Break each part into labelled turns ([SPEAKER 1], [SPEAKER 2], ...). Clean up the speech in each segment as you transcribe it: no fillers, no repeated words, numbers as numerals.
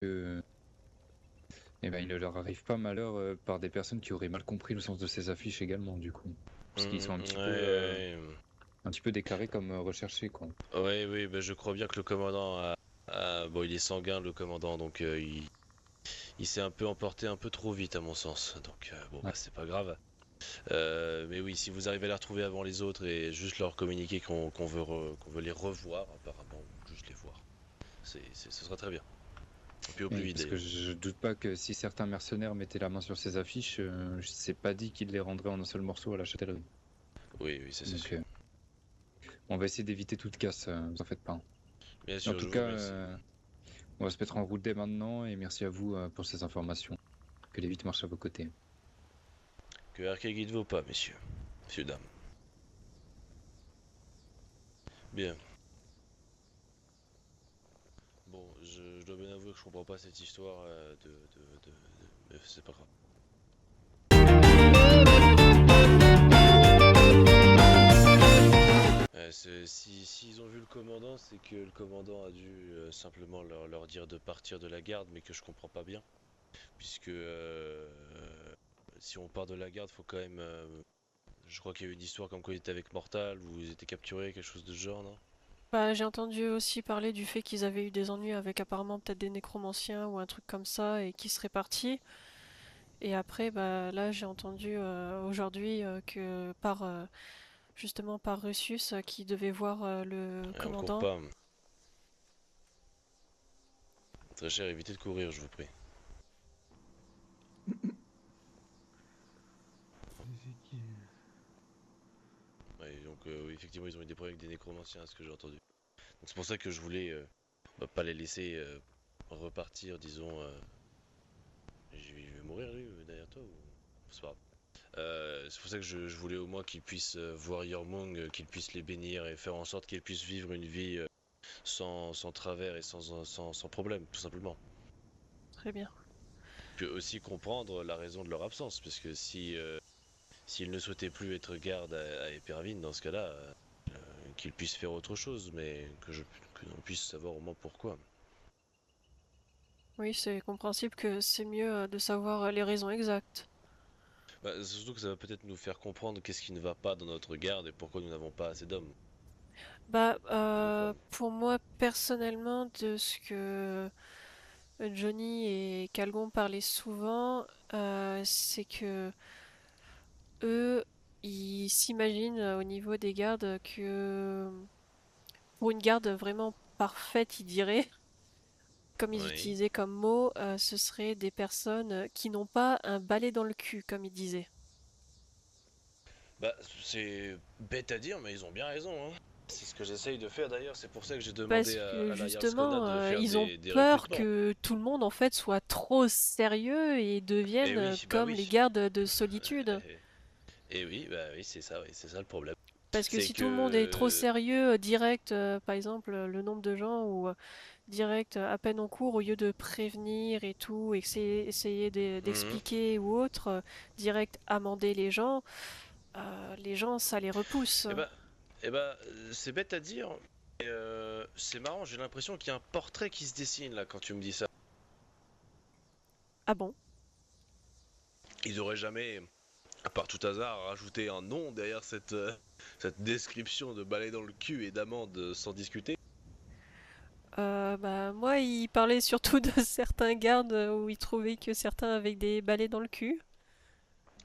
[SPEAKER 1] que eh ben, il ne leur arrive pas malheur par des personnes qui auraient mal compris le sens de ces affiches également, du coup. Parce qu'ils sont
[SPEAKER 2] Ouais,
[SPEAKER 1] un petit peu déclarés comme recherchés, quoi.
[SPEAKER 2] ouais, oui, bah, je crois bien que le commandant bon, il est sanguin, le commandant, donc il s'est un peu emporté un peu trop vite, à mon sens. Donc, bon, bah,
[SPEAKER 1] Ouais.
[SPEAKER 2] c'est pas grave. Mais oui, si vous arrivez à les retrouver avant les autres et juste leur communiquer qu'on veut les revoir, apparemment, ou juste les voir, ce sera très bien. Et puis au plus
[SPEAKER 1] Et
[SPEAKER 2] vite
[SPEAKER 1] parce que
[SPEAKER 2] d'ailleurs.
[SPEAKER 1] je doute pas que si certains mercenaires mettaient la main sur ces affiches, c'est pas dit qu'ils les rendraient en un seul morceau à la châtellerie.
[SPEAKER 2] Oui, oui, ça c'est
[SPEAKER 1] Donc,
[SPEAKER 2] sûr.
[SPEAKER 1] on va essayer d'éviter toute casse, vous en faites pas.
[SPEAKER 2] Bien
[SPEAKER 1] En
[SPEAKER 2] sûr,
[SPEAKER 1] tout
[SPEAKER 2] je vous
[SPEAKER 1] cas,
[SPEAKER 2] remercie.
[SPEAKER 1] on va se mettre en route dès maintenant et merci à vous pour ces informations. Que les 8 marchent à vos côtés.
[SPEAKER 2] Que Arke guide vos pas, messieurs. Messieurs, dames. Bien. Bon, je dois bien avouer que je comprends pas cette histoire mais c'est pas grave. S'ils ont vu le commandant, c'est que le commandant a dû simplement leur dire de partir de la garde, mais que je comprends pas bien. Puisque si on part de la garde, faut quand même. Je crois qu'il y a eu une histoire comme quoi il était avec Mortal, ou ils étaient capturés, quelque chose de ce genre, non?
[SPEAKER 3] Bah, j'ai entendu aussi parler du fait qu'ils avaient eu des ennuis avec apparemment peut-être des nécromanciens ou un truc comme ça et qu'ils seraient partis. Et après, bah là, j'ai entendu aujourd'hui que justement par Russius qui devait voir le
[SPEAKER 2] On court
[SPEAKER 3] commandant.
[SPEAKER 2] pas. Très cher, évitez de courir, je vous prie. Ouais, donc oui, effectivement, ils ont eu des problèmes avec des nécromanciens, à ce que j'ai entendu. Donc c'est pour ça que je voulais pas les laisser repartir, disons. Il va mourir lui derrière toi ou. C'est pas grave. C'est pour ça que je voulais au moins qu'ils puissent voir Yormung, qu'ils puissent les bénir et faire en sorte qu'ils puissent vivre une vie sans travers et sans problème, tout simplement.
[SPEAKER 3] Très bien.
[SPEAKER 2] Puis aussi comprendre la raison de leur absence, parce que si s'ils ne souhaitaient plus être garde à Éperville, dans ce cas-là, qu'ils puissent faire autre chose, mais que l'on puisse savoir au moins pourquoi.
[SPEAKER 3] Oui, c'est compréhensible que c'est mieux de savoir les raisons exactes.
[SPEAKER 2] Bah, surtout que ça va peut-être nous faire comprendre qu'est-ce qui ne va pas dans notre garde et pourquoi nous n'avons pas assez d'hommes
[SPEAKER 3] Bah,
[SPEAKER 2] et de femmes.
[SPEAKER 3] pour moi personnellement, de ce que Johnny et Calgon parlaient souvent, c'est que eux, ils s'imaginent au niveau des gardes que pour une garde vraiment parfaite, ils diraient, comme ils
[SPEAKER 2] Oui.
[SPEAKER 3] utilisaient comme mot, ce seraient des personnes qui n'ont pas un balai dans le cul, comme ils disaient.
[SPEAKER 2] Bah, c'est bête à dire, mais ils ont bien raison, hein. C'est ce que j'essaye de faire d'ailleurs, c'est pour ça que j'ai
[SPEAKER 3] Parce
[SPEAKER 2] demandé
[SPEAKER 3] que
[SPEAKER 2] à la Yarscoda
[SPEAKER 3] justement,
[SPEAKER 2] de faire
[SPEAKER 3] ils ont
[SPEAKER 2] des
[SPEAKER 3] peur
[SPEAKER 2] recrutements.
[SPEAKER 3] que tout le monde en fait soit trop sérieux et
[SPEAKER 2] Eh
[SPEAKER 3] devienne
[SPEAKER 2] oui, bah
[SPEAKER 3] comme les
[SPEAKER 2] oui.
[SPEAKER 3] gardes de solitude.
[SPEAKER 2] Et oui, oui, c'est ça le problème.
[SPEAKER 3] Parce que
[SPEAKER 2] C'est
[SPEAKER 3] si tout le monde est trop
[SPEAKER 2] que.
[SPEAKER 3] sérieux, direct, par exemple, le nombre de gens ou direct, à peine en cours, au lieu de prévenir et tout, essayer
[SPEAKER 2] Mhm.
[SPEAKER 3] d'expliquer ou autre, direct amender les gens, ça les repousse.
[SPEAKER 2] Eh ben, c'est bête à dire. Mais, c'est marrant, j'ai l'impression qu'il y a un portrait qui se dessine là quand tu me dis ça.
[SPEAKER 3] Ah bon?
[SPEAKER 2] Ils n'auraient jamais, à part tout hasard, rajouté un nom derrière cette description de balai dans le cul et d'amende sans discuter.
[SPEAKER 3] Bah, moi, il parlait surtout de certains gardes où il trouvait que certains avaient des balais dans le cul.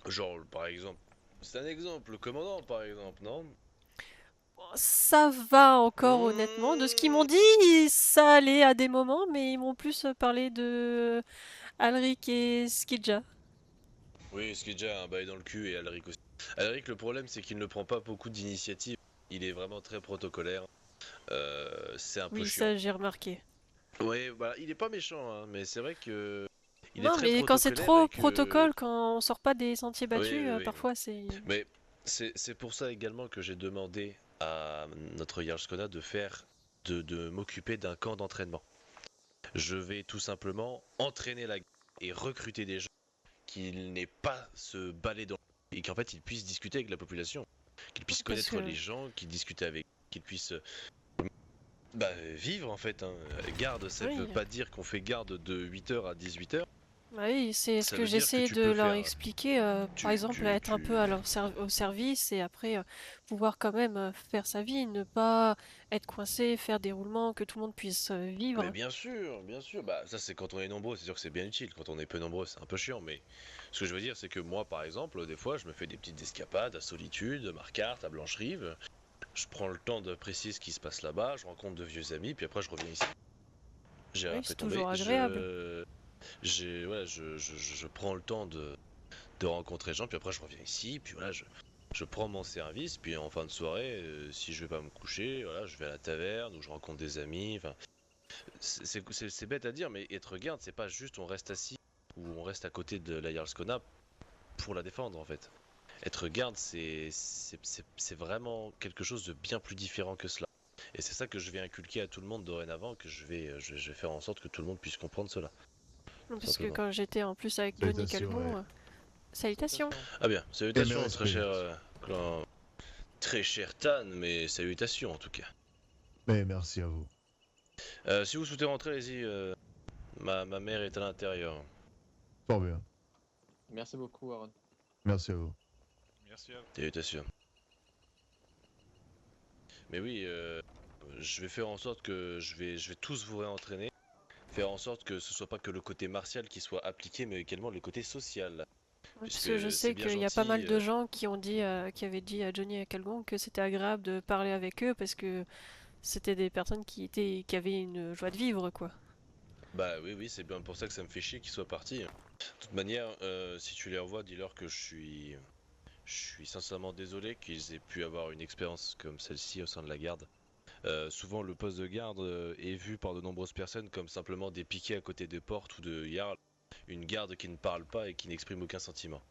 [SPEAKER 2] Genre, par exemple, c'est un exemple, le commandant par exemple, non?
[SPEAKER 3] Bon, ça va encore, honnêtement. De ce qu'ils m'ont
[SPEAKER 2] Mmh.
[SPEAKER 3] dit, ça allait à des moments, mais ils m'ont plus parlé de Alric et Skidja.
[SPEAKER 2] Oui, ce qui est déjà un bail dans le cul et Alric aussi. Alric, le problème c'est qu'il ne prend pas beaucoup d'initiatives. Il est vraiment très protocolaire. C'est un peu
[SPEAKER 3] Oui,
[SPEAKER 2] chiant.
[SPEAKER 3] ça, j'ai remarqué.
[SPEAKER 2] Ouais, bah, il est pas méchant, hein, mais c'est vrai que il est
[SPEAKER 3] Non,
[SPEAKER 2] très
[SPEAKER 3] mais quand c'est
[SPEAKER 2] protocolaire
[SPEAKER 3] trop
[SPEAKER 2] et que.
[SPEAKER 3] protocole, quand on sort pas des sentiers
[SPEAKER 2] Oui,
[SPEAKER 3] battus,
[SPEAKER 2] oui, oui.
[SPEAKER 3] parfois c'est...
[SPEAKER 2] Mais c'est pour ça également que j'ai demandé à notre Yarskona de de m'occuper d'un camp d'entraînement. Je vais tout simplement entraîner la et recruter des gens qu'il n'ait pas ce balai dans et qu'en fait ils puissent discuter avec la population, qu'ils puissent
[SPEAKER 3] Parce
[SPEAKER 2] connaître
[SPEAKER 3] que
[SPEAKER 2] les gens, qu'ils discutent avec, qu'ils puissent Bah, vivre en fait, hein. Garde, ça
[SPEAKER 3] Oui.
[SPEAKER 2] veut pas dire qu'on fait garde de 8h à 18h.
[SPEAKER 3] Bah oui, c'est ce
[SPEAKER 2] Ça
[SPEAKER 3] que
[SPEAKER 2] veut dire que
[SPEAKER 3] j'essaie
[SPEAKER 2] tu
[SPEAKER 3] de
[SPEAKER 2] peux
[SPEAKER 3] leur
[SPEAKER 2] faire.
[SPEAKER 3] expliquer, par exemple, être un peu à au service et après pouvoir quand même faire sa vie, ne pas être coincé, faire des roulements, que tout le monde puisse
[SPEAKER 2] Mais
[SPEAKER 3] vivre.
[SPEAKER 2] bien sûr, bien sûr. Bah, ça, c'est quand on est nombreux, c'est sûr que c'est bien utile. Quand on est peu nombreux, c'est un peu chiant. Mais ce que je veux dire, c'est que moi, par exemple, des fois, je me fais des petites escapades à Solitude, Marquardt, à Blancherive. Je prends le temps d'apprécier ce qui se passe là-bas, je rencontre de vieux amis, puis après, je reviens ici. J'ai
[SPEAKER 3] Oui,
[SPEAKER 2] rien fait
[SPEAKER 3] c'est
[SPEAKER 2] tomber.
[SPEAKER 3] toujours agréable.
[SPEAKER 2] Voilà, je prends le temps de rencontrer les gens, puis après, je reviens ici, puis voilà, je prends mon service, puis en fin de soirée, si je vais pas me coucher, voilà, je vais à la taverne, où je rencontre des amis. Enfin, c'est bête à dire, mais être garde, c'est pas juste on reste assis ou on reste à côté de la Jarlskona pour la défendre en fait. Être garde, c'est vraiment quelque chose de bien plus différent que cela. Et c'est ça que je vais inculquer à tout le monde dorénavant, que je vais faire en sorte que tout le monde puisse comprendre cela, tout
[SPEAKER 3] Parce que
[SPEAKER 2] simplement.
[SPEAKER 3] quand j'étais en plus avec Johnny
[SPEAKER 4] Salutations,
[SPEAKER 3] Calgon,
[SPEAKER 4] ouais.
[SPEAKER 3] salutations.
[SPEAKER 2] Ah bien,
[SPEAKER 4] Et mes
[SPEAKER 2] salutations,
[SPEAKER 4] respects.
[SPEAKER 2] très cher Tan, mais salutations en tout cas.
[SPEAKER 4] Mais merci à vous.
[SPEAKER 2] Si vous souhaitez rentrer, allez-y, ma mère est à l'intérieur.
[SPEAKER 4] Fort bien.
[SPEAKER 5] Merci beaucoup, Aaron.
[SPEAKER 4] Merci à vous.
[SPEAKER 6] Merci à vous.
[SPEAKER 2] Salutations. Mais oui, je vais faire en sorte que je vais tous vous réentraîner. Faire en sorte que ce soit pas que le côté martial qui soit appliqué, mais également le côté social.
[SPEAKER 3] Parce
[SPEAKER 2] Puisque
[SPEAKER 3] que je
[SPEAKER 2] c'est
[SPEAKER 3] sais
[SPEAKER 2] bien
[SPEAKER 3] qu'il y a pas
[SPEAKER 2] gentil,
[SPEAKER 3] mal de gens qui ont dit, qui avaient dit à Johnny et à Calgon que c'était agréable de parler avec eux parce que c'était des personnes qui avaient une joie de vivre, quoi.
[SPEAKER 2] Bah oui, oui, c'est bien pour ça que ça me fait chier qu'ils soient partis. De toute manière, si tu les revois, dis-leur que je suis sincèrement désolé qu'ils aient pu avoir une expérience comme celle-ci au sein de la garde. Souvent, le poste de garde est vu par de nombreuses personnes comme simplement des piquets à côté des portes ou de Jarl, une garde qui ne parle pas et qui n'exprime aucun sentiment.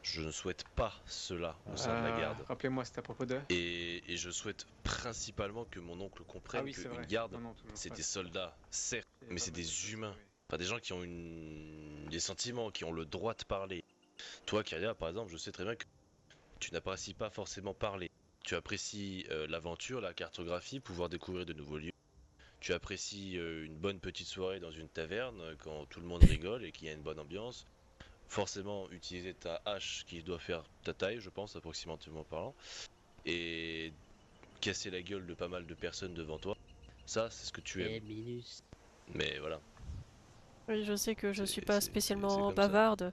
[SPEAKER 2] Je ne souhaite pas cela au sein de la garde.
[SPEAKER 5] Rappelez-moi, c'était à propos de.
[SPEAKER 2] Et je souhaite principalement que mon oncle comprenne
[SPEAKER 5] Ah oui, c'est
[SPEAKER 2] qu'une
[SPEAKER 5] vrai.
[SPEAKER 2] garde,
[SPEAKER 5] Non, non, toujours
[SPEAKER 2] c'est
[SPEAKER 5] pas.
[SPEAKER 2] des soldats, certes,
[SPEAKER 5] Il y a
[SPEAKER 2] mais
[SPEAKER 5] pas
[SPEAKER 2] c'est
[SPEAKER 5] mal de
[SPEAKER 2] des
[SPEAKER 5] choses,
[SPEAKER 2] humains.
[SPEAKER 5] oui.
[SPEAKER 2] Pas des gens qui ont des sentiments, qui ont le droit de parler. Toi, Kyria, par exemple, je sais très bien que tu n'apprécies pas forcément parler. Tu apprécies l'aventure, la cartographie, pouvoir découvrir de nouveaux lieux. Tu apprécies une bonne petite soirée dans une taverne quand tout le monde rigole et qu'il y a une bonne ambiance. Forcément, utiliser ta hache qui doit faire ta taille, je pense, approximativement parlant. Et casser la gueule de pas mal de personnes devant toi. Ça, c'est ce que tu aimes. Mais voilà,
[SPEAKER 3] Oui, je sais que je suis pas
[SPEAKER 2] c'est
[SPEAKER 3] spécialement
[SPEAKER 2] comme ça.
[SPEAKER 3] bavarde.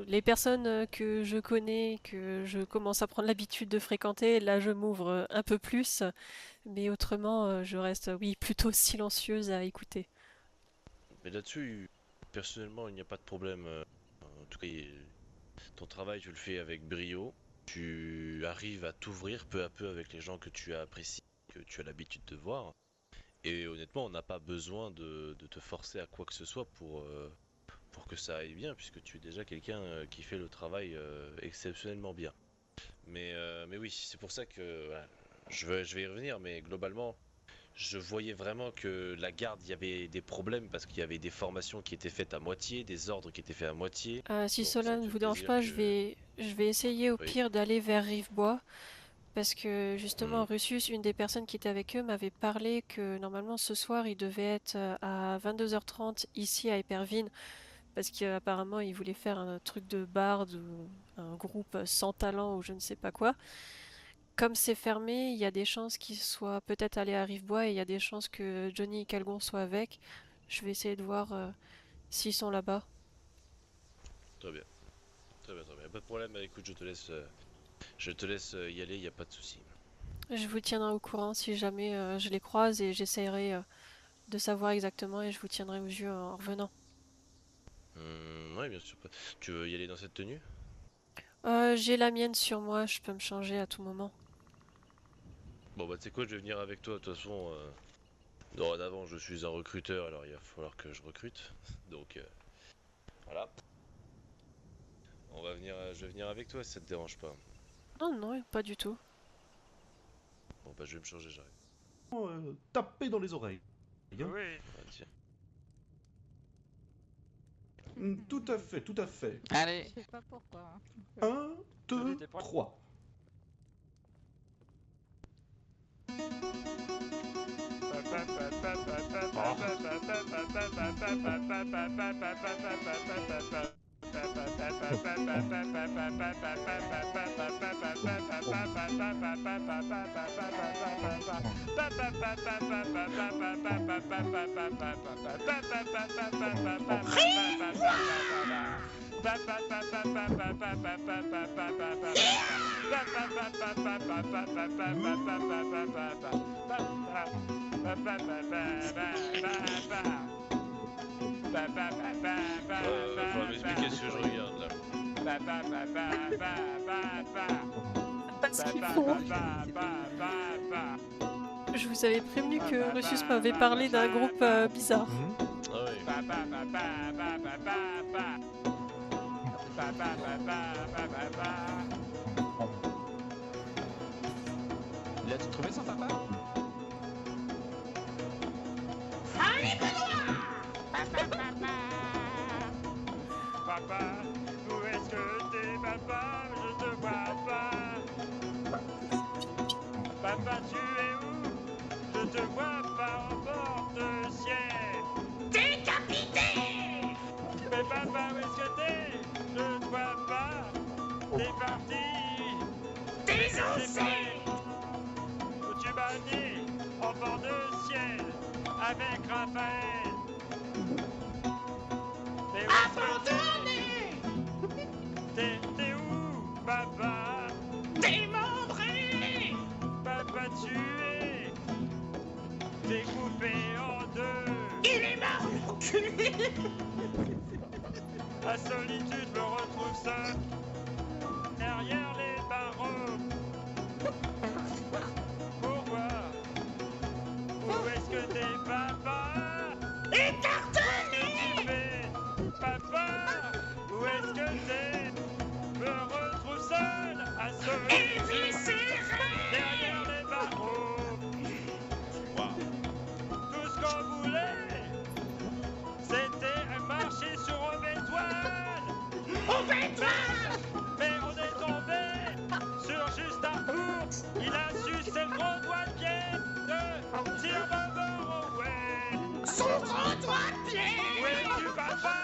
[SPEAKER 3] Les personnes que je connais, que je commence à prendre l'habitude de fréquenter, là je m'ouvre un peu plus, mais autrement je reste, oui, plutôt silencieuse à écouter.
[SPEAKER 2] Mais là-dessus, personnellement, il n'y a pas de problème. En tout cas, ton travail, tu le fais avec brio. Tu arrives à t'ouvrir peu à peu avec les gens que tu apprécies, que tu as l'habitude de voir. Et honnêtement, on n'a pas besoin de te forcer à quoi que ce soit pour que ça aille bien, puisque tu es déjà quelqu'un qui fait le travail exceptionnellement bien. Mais oui, c'est pour ça que voilà, je vais y revenir, mais globalement, je voyais vraiment que la garde, il y avait des problèmes parce qu'il y avait des formations qui étaient faites à moitié, des ordres qui étaient faits à moitié.
[SPEAKER 3] Si
[SPEAKER 2] Donc ça
[SPEAKER 3] cela
[SPEAKER 2] me
[SPEAKER 3] ne
[SPEAKER 2] fait
[SPEAKER 3] vous dérange
[SPEAKER 2] plaisir
[SPEAKER 3] pas,
[SPEAKER 2] que...
[SPEAKER 3] je vais essayer au
[SPEAKER 2] Oui.
[SPEAKER 3] pire d'aller vers Rivebois, parce que justement
[SPEAKER 2] Hmm.
[SPEAKER 3] Russus, une des personnes qui était avec eux, m'avait parlé que normalement ce soir il devait être à 22h30 ici à Éperville, parce qu'apparemment il voulait faire un truc de barde ou un groupe sans talent ou je ne sais pas quoi. Comme c'est fermé, il y a des chances qu'ils soient peut-être allés à Rivebois et il y a des chances que Johnny et Calgon soient avec. Je vais essayer de voir s'ils sont là-bas.
[SPEAKER 2] Très bien. Très bien, très bien. Pas de problème, bah, écoute, je te laisse y aller, il n'y a pas de souci.
[SPEAKER 3] Je vous tiendrai au courant si jamais je les croise et j'essaierai de savoir exactement et je vous tiendrai aux yeux en revenant.
[SPEAKER 2] Ouais, bien sûr. Tu veux y aller dans cette tenue?
[SPEAKER 3] J'ai la mienne sur moi, je peux me changer à tout moment.
[SPEAKER 2] Bon, bah, tu sais quoi, je vais venir avec toi, de toute façon. Dorénavant, je suis un recruteur, alors il va falloir que je recrute. Donc, voilà. Je vais venir avec toi si ça te dérange pas.
[SPEAKER 3] Non, non, pas du tout.
[SPEAKER 2] Bon, bah, je vais me changer, j'arrive.
[SPEAKER 7] Taper dans les oreilles. Hein.
[SPEAKER 6] Oui.
[SPEAKER 2] Ah, tiens.
[SPEAKER 7] Tout à fait, tout à fait.
[SPEAKER 8] Allez.
[SPEAKER 9] Je sais pas pourquoi. Hein.
[SPEAKER 7] 1,
[SPEAKER 6] Salut,
[SPEAKER 7] 2,
[SPEAKER 6] t'es prêt
[SPEAKER 7] 3.
[SPEAKER 6] Pa, pa, pa.
[SPEAKER 2] Faut m'expliquer ce que je regarde là.
[SPEAKER 3] Parce qu'il faut. Je vous avais prévenu que Lucius m'avait parlé d'un groupe bizarre.
[SPEAKER 2] Ah oui.
[SPEAKER 5] L'as-tu trouvé son papa?
[SPEAKER 6] Papa, où est-ce que t'es, papa? Je te vois pas. Papa, tu es où? Je te vois pas en porte-ciel. Décapité! Mais papa, où est-ce que t'es? Je te vois pas. T'es parti. Désossé! Où tu m'as dit? En porte-ciel. Avec Raphaël. Mais où est-ce que t'es où, papa? Démembré! Papa tué! Découpé en deux! Il est mort, l'enculé! La solitude me retrouve seul derrière les barreaux. Pourquoi? Où est-ce que t'es, papa? Écartelé! Papa, où est-ce que t'es? Me retrouve seul à derrière les barreaux. Tout ce qu'on voulait, c'était marcher sur Aubétoile. Mais on est tombé sur Justin Cour. Il a sucé le gros doigt de pied de Sir Bobo-Rowe. Son gros doigt de pied! Où es-tu, papa?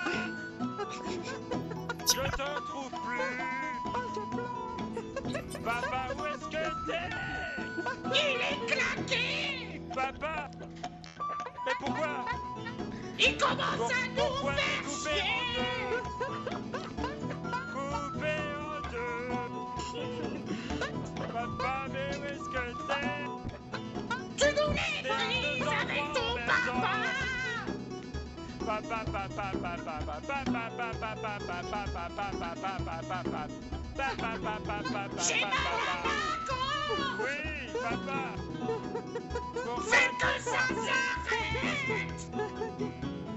[SPEAKER 6] Je te trouve plus. Papa, où est-ce que t'es? Il est claqué. Papa. Mais pourquoi? Il commence à nous faire chier. Coupé en deux. Papa, mais où est-ce que t'es? Tu nous les brises avec ton papa. J'ai mal à la Oui, papa.
[SPEAKER 8] Fais que ça s'arrête!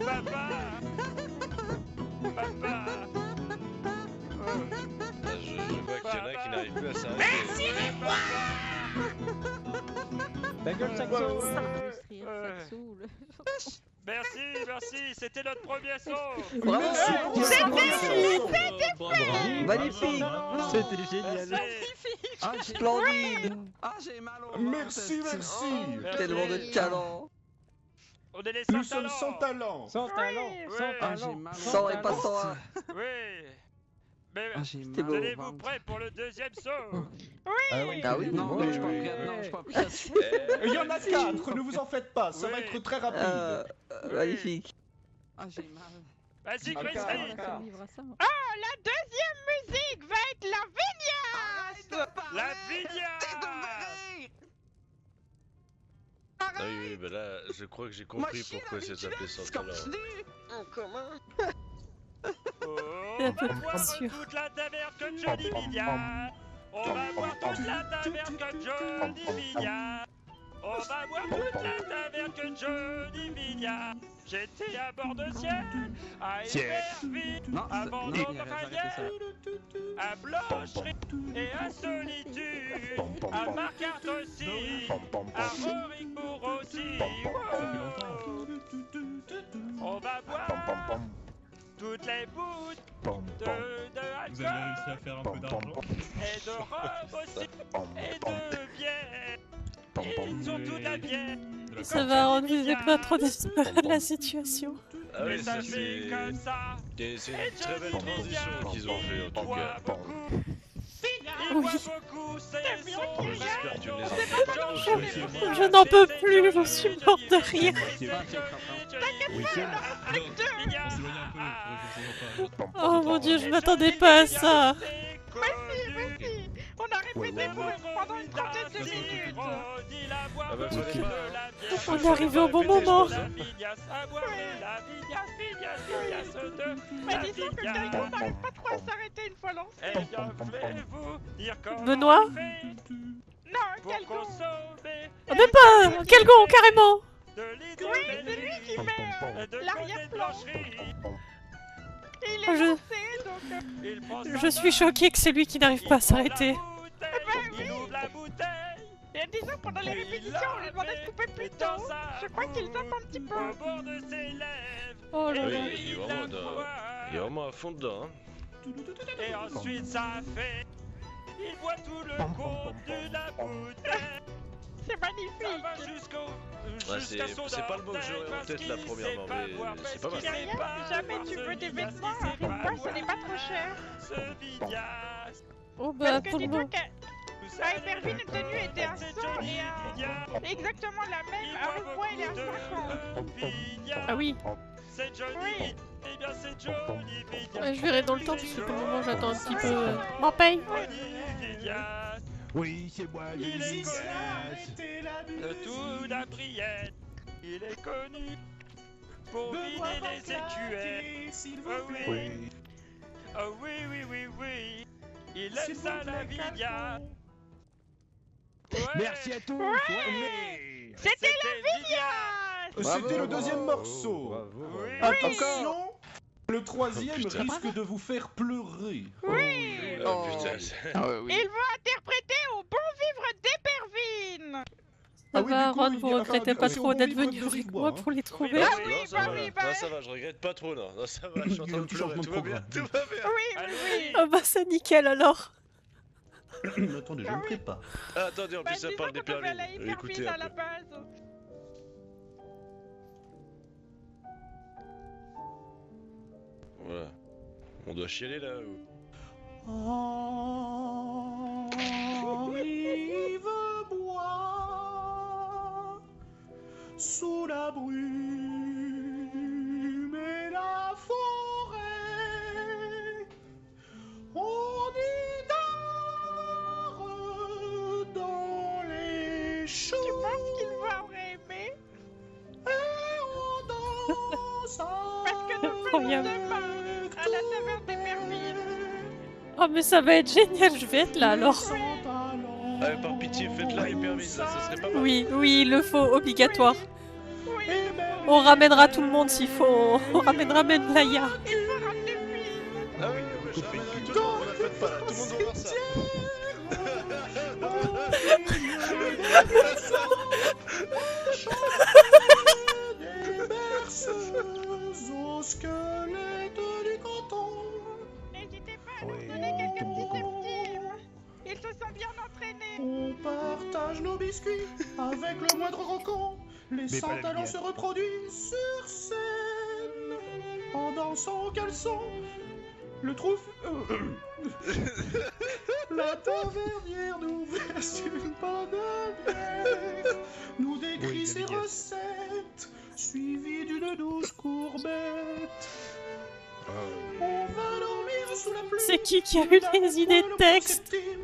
[SPEAKER 6] Papa. Papa.
[SPEAKER 2] Je vois qu'il y en a qui n'arrivent plus à s'arrêter.
[SPEAKER 8] Merci les
[SPEAKER 6] Papa.
[SPEAKER 5] Ta gueule, Saxo!
[SPEAKER 6] Merci, c'était notre premier saut.
[SPEAKER 10] Magnifique.
[SPEAKER 5] C'était génial!
[SPEAKER 6] Merci.
[SPEAKER 10] Splendide.
[SPEAKER 5] Ah, j'ai mal au
[SPEAKER 7] Merci, merci.
[SPEAKER 10] Tellement de talent.
[SPEAKER 6] On est les
[SPEAKER 7] Nous
[SPEAKER 6] sans
[SPEAKER 7] sommes sans talent.
[SPEAKER 5] Sans talent! Sans
[SPEAKER 6] Ah,
[SPEAKER 5] talent!
[SPEAKER 10] Sans et pas sans un.
[SPEAKER 6] Oui. Mais
[SPEAKER 10] C'est beau.
[SPEAKER 6] tenez-vous prêts pour le deuxième saut?
[SPEAKER 10] Ah oui.
[SPEAKER 5] Non, je suis pas prêt. Non, je suis pas prêt.
[SPEAKER 7] Il y en a 4, ne vous en faites pas, ça va
[SPEAKER 6] Oui.
[SPEAKER 7] être très rapide.
[SPEAKER 10] Magnifique.
[SPEAKER 5] Ah, j'ai mal.
[SPEAKER 6] Vas-y,
[SPEAKER 7] Encore,
[SPEAKER 6] Christine.
[SPEAKER 7] encore.
[SPEAKER 9] Oh, la deuxième musique va être la vignette!
[SPEAKER 6] La vignette.
[SPEAKER 2] Ah oui, bah là, je crois que j'ai compris pourquoi c'est appelé sans talent.
[SPEAKER 6] Oh,
[SPEAKER 3] C'est à
[SPEAKER 6] on
[SPEAKER 3] peu
[SPEAKER 6] va
[SPEAKER 3] près
[SPEAKER 6] voir
[SPEAKER 3] sûr.
[SPEAKER 6] toute la taverne que Johnny Vignat. On va voir toute la taverne que Johnny Vignat. On va voir toute la taverne que Johnny Vignat. J'étais à bord de ciel, à Éperville,
[SPEAKER 5] Non,
[SPEAKER 6] à
[SPEAKER 5] non,
[SPEAKER 6] Vendôme-Mayenne, à Blancherie et à Solitude, à Marcarte aussi, à Roricourt aussi. Wow. On va voir toutes les bouttes de
[SPEAKER 11] Vous avez réussi
[SPEAKER 6] alcool
[SPEAKER 11] à faire un peu d'argent.
[SPEAKER 6] et de rhum aussi et de bière. Et surtout de la bière.
[SPEAKER 3] Ça va rendre vous êtes pas trop désespéré de la situation.
[SPEAKER 2] Ah oui, ça
[SPEAKER 6] Messager
[SPEAKER 2] c'est...
[SPEAKER 6] comme ça.
[SPEAKER 2] C'est une très belle transition qu'ils ont fait en tout cas.
[SPEAKER 6] Il
[SPEAKER 3] Oui.
[SPEAKER 6] boit beaucoup, c'est son
[SPEAKER 2] J'espère que tu me les as
[SPEAKER 3] Je n'en peux plus, je suis morte de rire. Oh mon dieu, je m'attendais pas à ça.
[SPEAKER 9] Merci. On a répété pendant une trentaine de minutes.
[SPEAKER 2] Ah bah fallait pas...
[SPEAKER 3] On est arrivé au bon moment.
[SPEAKER 9] Mais disons que le Caribou n'arrive pas trop à s'arrêter une fois lancé.
[SPEAKER 3] Benoît?
[SPEAKER 9] Non, Calgon.
[SPEAKER 3] Ah, même pas Calgon, carrément.
[SPEAKER 9] Oui, c'est lui qui met l'arrière-plan. Et il
[SPEAKER 3] Oh,
[SPEAKER 9] est
[SPEAKER 3] je-
[SPEAKER 9] lancé, donc...
[SPEAKER 3] Je suis choquée que c'est lui qui n'arrive pas à s'arrêter.
[SPEAKER 9] Et disons que pendant les répétitions, on lui demandait de couper plus tôt. Je crois qu'il tape un petit peu.
[SPEAKER 3] Oh là
[SPEAKER 2] Oui,
[SPEAKER 3] là.
[SPEAKER 2] il est vraiment à fond dedans. Hein.
[SPEAKER 6] Et ensuite ça fait... Il boit tout le contenu de la bouteille.
[SPEAKER 9] C'est
[SPEAKER 6] Ça
[SPEAKER 9] magnifique.
[SPEAKER 6] va jusqu'au...
[SPEAKER 2] Ouais,
[SPEAKER 6] jusqu'à son
[SPEAKER 2] c'est pas le mot que j'aurais en
[SPEAKER 6] orteil,
[SPEAKER 2] tête la
[SPEAKER 6] parce
[SPEAKER 2] première
[SPEAKER 6] qu'il
[SPEAKER 2] fois,
[SPEAKER 6] sait
[SPEAKER 2] mais
[SPEAKER 6] boire,
[SPEAKER 2] c'est pas
[SPEAKER 6] parce
[SPEAKER 2] mal.
[SPEAKER 6] qu'il sait
[SPEAKER 9] Derrière, si jamais tu veux des vêtements, arrive pas, ce n'est pas trop cher.
[SPEAKER 6] Ce Vidias.
[SPEAKER 3] Oh bah
[SPEAKER 9] Parce que
[SPEAKER 3] pour le
[SPEAKER 9] dis-toi
[SPEAKER 3] moment.
[SPEAKER 9] qu'à Hyperville, une tenue était à 100 et à... exactement la même. À Rouvroy, elle est à 50.
[SPEAKER 3] Ah oui.
[SPEAKER 6] C'est Johnny.
[SPEAKER 9] Oui.
[SPEAKER 6] Eh bien c'est Johnny Vidias.
[SPEAKER 3] Ouais, je verrai dans le temps parce que pour le moment j'attends un petit peu. M'en paye.
[SPEAKER 6] Johnny Vidias.
[SPEAKER 4] Oui, c'est moi,
[SPEAKER 6] Il est
[SPEAKER 4] Vidias.
[SPEAKER 6] de tout la Brienne. Il est connu pour vider les écuelles. Oh oui. Oh oui, oui, oui, oui. Il aime ça la Vidia.
[SPEAKER 4] Merci à tous. Ouais.
[SPEAKER 9] C'était la Vidias.
[SPEAKER 7] C'était le deuxième morceau.
[SPEAKER 6] Oui.
[SPEAKER 7] Attention, le troisième
[SPEAKER 2] Oh, putain.
[SPEAKER 7] risque de vous faire pleurer.
[SPEAKER 9] Oui.
[SPEAKER 2] Oh putain,
[SPEAKER 9] Il va interpréter au bon vivre d'Hyperville.
[SPEAKER 3] Ça
[SPEAKER 7] Ah oui,
[SPEAKER 3] va,
[SPEAKER 7] du coup,
[SPEAKER 3] Ron,
[SPEAKER 7] il
[SPEAKER 3] vous
[SPEAKER 7] y a-
[SPEAKER 3] regrettez
[SPEAKER 7] enfin,
[SPEAKER 3] pas
[SPEAKER 7] si
[SPEAKER 3] trop
[SPEAKER 7] on
[SPEAKER 3] d'être
[SPEAKER 7] livre
[SPEAKER 3] venu
[SPEAKER 7] de
[SPEAKER 3] avec
[SPEAKER 7] Rivoire,
[SPEAKER 3] moi
[SPEAKER 7] hein.
[SPEAKER 3] pour les trouver.
[SPEAKER 2] non,
[SPEAKER 9] oui,
[SPEAKER 2] ça
[SPEAKER 9] bah
[SPEAKER 2] va,
[SPEAKER 9] oui,
[SPEAKER 2] là.
[SPEAKER 9] bah.
[SPEAKER 2] Non, ça va, je regrette pas trop, non. Non, ça va, je suis en train de
[SPEAKER 7] Petit
[SPEAKER 2] pleurer,
[SPEAKER 7] changement de
[SPEAKER 2] tout va bien,
[SPEAKER 7] programme.
[SPEAKER 2] tout va bien.
[SPEAKER 9] Oui, oui.
[SPEAKER 3] Ah bah c'est nickel alors.
[SPEAKER 7] Attendez, je ne ferai pas.
[SPEAKER 2] Ah, attendez, en
[SPEAKER 9] Bah,
[SPEAKER 2] plus ça
[SPEAKER 9] disons
[SPEAKER 2] parle
[SPEAKER 9] qu'on
[SPEAKER 2] des
[SPEAKER 9] devait aller à
[SPEAKER 2] permis. Écoutez
[SPEAKER 9] Hyperville à
[SPEAKER 2] un
[SPEAKER 9] la
[SPEAKER 2] peu.
[SPEAKER 9] base.
[SPEAKER 2] Voilà. On doit chialer là ou...
[SPEAKER 7] Arrive bois sous la brume et la forêt. On y dort dans les champs.
[SPEAKER 9] Tu penses qu'il va aurait aimé?
[SPEAKER 7] Et on danse
[SPEAKER 9] Parce que nous faisons
[SPEAKER 3] Incroyable.
[SPEAKER 9] demain à la saveur d'Hyperville.
[SPEAKER 3] Oh mais ça va être génial, je vais être là alors.
[SPEAKER 2] Ah, par pitié, faites-la Hyperville, ça serait pas mal.
[SPEAKER 3] Oui, oui, il le faut, obligatoire.
[SPEAKER 9] Oui.
[SPEAKER 3] On ramènera tout le monde s'il faut. On ramènera même Laïa.
[SPEAKER 9] Il faut ramener Phil.
[SPEAKER 2] Ah oui, je ramènerai tout le monde, la faites pas là, tout le monde va voir ça.
[SPEAKER 7] Des berceuses au squelette du canton.
[SPEAKER 9] N'hésitez pas à nous donner quelques petits septimes. Ils se sont bien entraînés.
[SPEAKER 7] On partage nos biscuits avec le moindre rocon. Les
[SPEAKER 11] Mais pas la
[SPEAKER 7] 100 talents
[SPEAKER 11] lumière.
[SPEAKER 7] se reproduisent sur scène en dansant au caleçon. Le trouf. La tavernière nous verse une bonne bière, nous décrit
[SPEAKER 11] Oui,
[SPEAKER 7] ses
[SPEAKER 11] Navigas.
[SPEAKER 7] recettes, suivies d'une douce courbette.
[SPEAKER 2] Ah,
[SPEAKER 7] On va dormir sous la pluie.
[SPEAKER 3] C'est qui a eu les idées de texte?
[SPEAKER 7] Et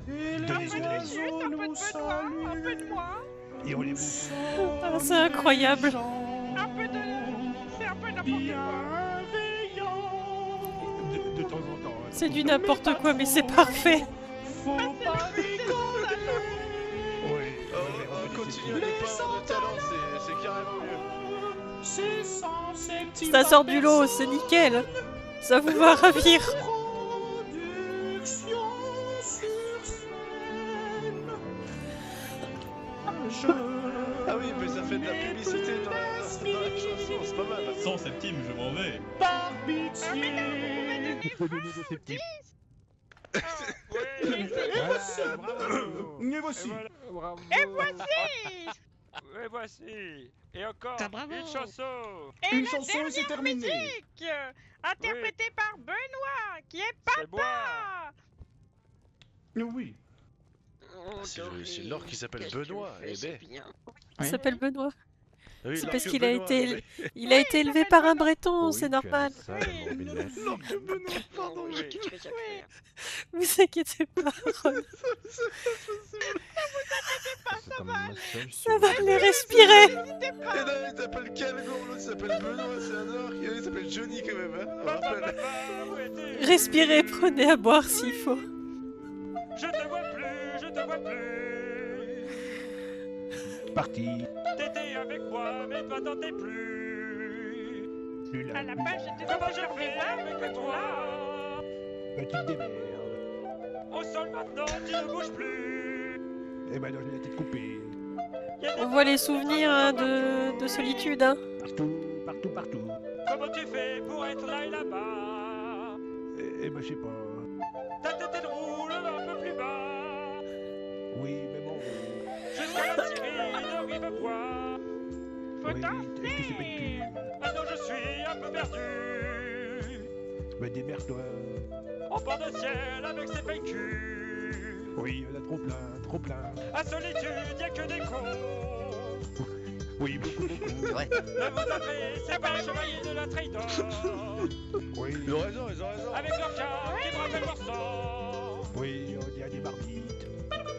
[SPEAKER 7] les
[SPEAKER 11] Donnez-moi des
[SPEAKER 7] oiseaux
[SPEAKER 9] Un peu de
[SPEAKER 7] nous
[SPEAKER 9] Benoît, un peu de
[SPEAKER 7] saluent.
[SPEAKER 9] moi.
[SPEAKER 11] Et on les bouffe.
[SPEAKER 3] Ah, c'est incroyable.
[SPEAKER 9] Un peu de... C'est un peu n'importe quoi.
[SPEAKER 7] Bienveillant.
[SPEAKER 11] De temps en temps. hein.
[SPEAKER 3] C'est du n'importe quoi, mais c'est parfait.
[SPEAKER 7] Faut pas rigoler.
[SPEAKER 11] Oui.
[SPEAKER 2] continue à nous parler de talent, c'est carrément mieux.
[SPEAKER 7] C'est censé petit
[SPEAKER 3] Ça sort du lot, c'est nickel. Ça vous va ravir.
[SPEAKER 7] Production sur scène.
[SPEAKER 2] Ah oui, mais ça fait de la publicité dans la chanson, c'est pas mal.
[SPEAKER 11] 100 centimes, je m'en vais.
[SPEAKER 7] Par pitié.
[SPEAKER 6] Bravo.
[SPEAKER 7] Et voici.
[SPEAKER 9] Et voici
[SPEAKER 6] Et voici. Et encore
[SPEAKER 8] Ah, bravo.
[SPEAKER 6] une chanson.
[SPEAKER 9] Et
[SPEAKER 7] Une
[SPEAKER 9] la
[SPEAKER 7] chanson et c'est
[SPEAKER 9] dernière
[SPEAKER 7] terminé.
[SPEAKER 9] musique, interprétée par Benoît, qui est
[SPEAKER 6] C'est moi.
[SPEAKER 9] papa.
[SPEAKER 7] Oui.
[SPEAKER 8] Oh,
[SPEAKER 2] C'est
[SPEAKER 8] Dorine,
[SPEAKER 2] l'or qui s'appelle
[SPEAKER 8] qu'est-ce que tu
[SPEAKER 2] Benoît,
[SPEAKER 8] fais,
[SPEAKER 2] eh
[SPEAKER 8] c'est
[SPEAKER 2] ben.
[SPEAKER 8] bien.
[SPEAKER 3] Il s'appelle Benoît.
[SPEAKER 2] Ah oui,
[SPEAKER 3] C'est
[SPEAKER 2] l'or
[SPEAKER 3] parce
[SPEAKER 2] que
[SPEAKER 3] qu'il a
[SPEAKER 2] Benoît,
[SPEAKER 3] été,
[SPEAKER 2] ouais.
[SPEAKER 3] il a été élevé par un breton,
[SPEAKER 12] Oui,
[SPEAKER 3] c'est
[SPEAKER 12] tu as
[SPEAKER 3] normal.
[SPEAKER 12] dit ça, Morbinet.
[SPEAKER 7] Non, que Benoît, pardon.
[SPEAKER 8] Oh, j'ai quelque chose à faire.
[SPEAKER 3] Vous inquiétez pas, Ron.
[SPEAKER 12] C'est un massage
[SPEAKER 3] Ça
[SPEAKER 12] sur
[SPEAKER 3] va
[SPEAKER 12] le-
[SPEAKER 3] aller respirer.
[SPEAKER 2] Et non, il s'appelle Calgon, l'autre s'appelle Benoît, c'est un orc, et il s'appelle Johnny quand même, hein. On
[SPEAKER 6] Papa,
[SPEAKER 2] rappelle.
[SPEAKER 6] papa, où es-tu?
[SPEAKER 3] Respirez, prenez à boire s'il faut.
[SPEAKER 6] Je te vois plus, je te vois plus.
[SPEAKER 11] Parti.
[SPEAKER 6] T'étais avec moi, mais toi t'en t'es plus.
[SPEAKER 11] Plus là.
[SPEAKER 9] À la page de
[SPEAKER 6] Comment je fais avec toi?
[SPEAKER 11] Bah, tu te démerdes.
[SPEAKER 6] Au sol maintenant, tu ne bouges plus.
[SPEAKER 11] Eh ben non, j'ai la tête coupée.
[SPEAKER 6] Y a des
[SPEAKER 3] On voit les souvenirs hein, de solitude. Hein.
[SPEAKER 11] Partout, partout, partout.
[SPEAKER 6] Comment tu fais pour être là et là-bas?
[SPEAKER 11] Eh ben, je sais pas.
[SPEAKER 6] Ta tête elle roule un peu plus bas.
[SPEAKER 11] Oui, même en haut.
[SPEAKER 6] Jusqu'à la Syrie de Rivepoix.
[SPEAKER 9] Faut
[SPEAKER 11] Oui, est-ce que c'est pas
[SPEAKER 9] danser.
[SPEAKER 11] une
[SPEAKER 6] Maintenant je suis un peu perdu.
[SPEAKER 11] Bah, démerde-toi.
[SPEAKER 6] On part de ciel avec ses PQ.
[SPEAKER 11] Oui, on a trop plein, trop plein.
[SPEAKER 6] À solitude, y'a que des cons.
[SPEAKER 11] Oui, beaucoup, beaucoup.
[SPEAKER 10] C'est vrai.
[SPEAKER 6] Ne vous adressez pas, chevalier de la Traidor.
[SPEAKER 11] Oui,
[SPEAKER 2] Ils ont raison, ils ont raison.
[SPEAKER 6] Avec leur carte qui me rappelle leur sang.
[SPEAKER 11] oui, on dirait des marmites.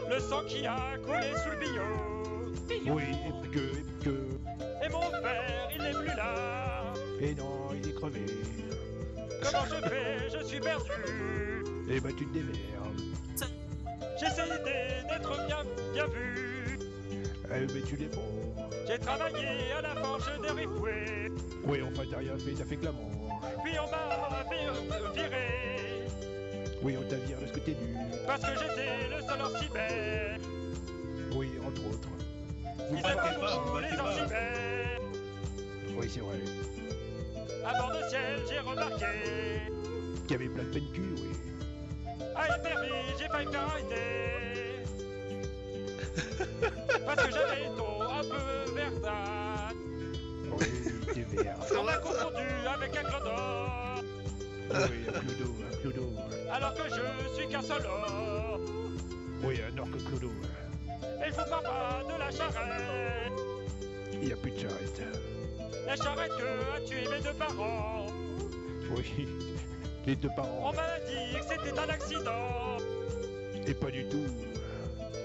[SPEAKER 6] Le sang qui a coulé sous le billot.
[SPEAKER 11] Oui, et que.
[SPEAKER 6] Et mon père, il n'est plus là.
[SPEAKER 11] Et non, il est crevé.
[SPEAKER 6] Comment je fais? Je suis perdu.
[SPEAKER 11] Eh ben, tu te démerdes.
[SPEAKER 6] J'essaie d'être bien vu.
[SPEAKER 11] Mais tu l'es pas.
[SPEAKER 6] J'ai travaillé à la forge de Rifouet.
[SPEAKER 11] Oui, enfin, t'as rien fait, t'as fait que la manche.
[SPEAKER 6] Puis on m'a viré.
[SPEAKER 11] Oui, on t'a viré parce que t'es nul.
[SPEAKER 6] Parce que j'étais le seul orcibert.
[SPEAKER 11] Oui, entre autres.
[SPEAKER 6] Ils aiment pas beaucoup les orcibert.
[SPEAKER 11] Oui, c'est vrai.
[SPEAKER 6] À bord de ciel, j'ai remarqué.
[SPEAKER 11] Qu'il y avait plein de peine cul, oui.
[SPEAKER 6] À une permis, j'ai failli me faire arrêter. Parce que j'avais une eau un peu verdâtre.
[SPEAKER 11] Oui, t'es vert.
[SPEAKER 6] On m'a confondu avec un clodo.
[SPEAKER 11] Oui, un clodo.
[SPEAKER 6] Alors que je suis qu'un seul or.
[SPEAKER 11] Oui, un orque clodo.
[SPEAKER 6] Et je vous parle pas de la charrette.
[SPEAKER 11] Il y a plus de charrette.
[SPEAKER 6] La charrette que a tué mes deux parents.
[SPEAKER 11] Oui, les deux
[SPEAKER 6] On
[SPEAKER 11] parents.
[SPEAKER 6] m'a dit que c'était un accident.
[SPEAKER 11] Et pas du tout.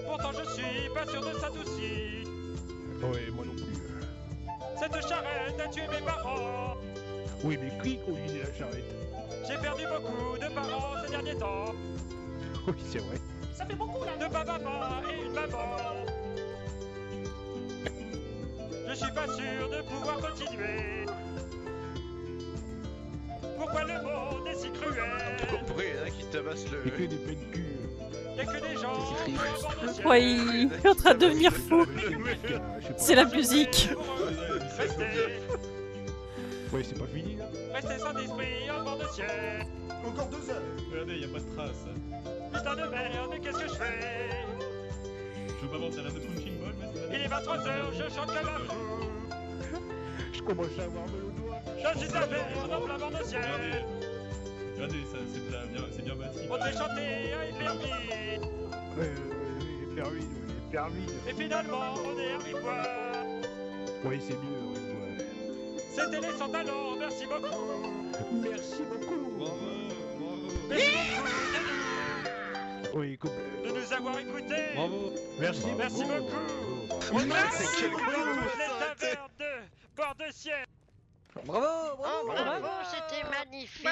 [SPEAKER 6] Pourtant je suis pas sûr de ça aussi.
[SPEAKER 11] Oui, moi non plus.
[SPEAKER 6] Cette charrette a tué mes parents.
[SPEAKER 11] Oui, mais qui conduisait la charrette?
[SPEAKER 6] J'ai perdu beaucoup de parents ces derniers temps.
[SPEAKER 11] Oui, c'est vrai.
[SPEAKER 9] Ça fait beaucoup là.
[SPEAKER 6] Deux papa et une maman. Je suis pas sûr de pouvoir continuer. Pourquoi le monde est si cruel?
[SPEAKER 2] Pourquoi il y en a qui tabassent
[SPEAKER 11] Et que
[SPEAKER 2] le.
[SPEAKER 11] des peines cul.
[SPEAKER 6] Y'a que des gens
[SPEAKER 10] C'est
[SPEAKER 6] au bord de ciel.
[SPEAKER 3] Ouais, il est en train de devenir fou. C'est la musique.
[SPEAKER 6] Restez,
[SPEAKER 11] Ouais, c'est pas fini là.
[SPEAKER 6] restez sans esprit au bord de ciel.
[SPEAKER 7] Encore 2 heures.
[SPEAKER 11] Regardez, y a pas de traces.
[SPEAKER 6] Putain de merde, mais qu'est-ce que je fais?
[SPEAKER 11] Je veux pas mentir, la de punching ball, mais c'est
[SPEAKER 6] Il est 23h, je chante comme un fou.
[SPEAKER 11] Je commence à avoir mal au doigt.
[SPEAKER 6] Je suis à merde en plein bord de ciel.
[SPEAKER 11] Regardez, ça, c'est bien bâti.
[SPEAKER 6] On devait chanter à une permis.
[SPEAKER 11] Les permis, les permis.
[SPEAKER 6] Et finalement, on est à mi-voix.
[SPEAKER 11] Oui, c'est mieux, ouais.
[SPEAKER 6] C'était les sans talents, merci beaucoup.
[SPEAKER 11] Merci beaucoup. Bravo.
[SPEAKER 6] Merci beaucoup
[SPEAKER 11] Oui, couple.
[SPEAKER 6] de nous avoir écoutés.
[SPEAKER 11] Bravo. Merci.
[SPEAKER 6] Merci beaucoup. On est
[SPEAKER 2] C'est quel
[SPEAKER 6] dans toutes les tavernes de bord de ciel.
[SPEAKER 10] Bravo,
[SPEAKER 8] Oh,
[SPEAKER 10] bravo.
[SPEAKER 8] bravo, c'était magnifique.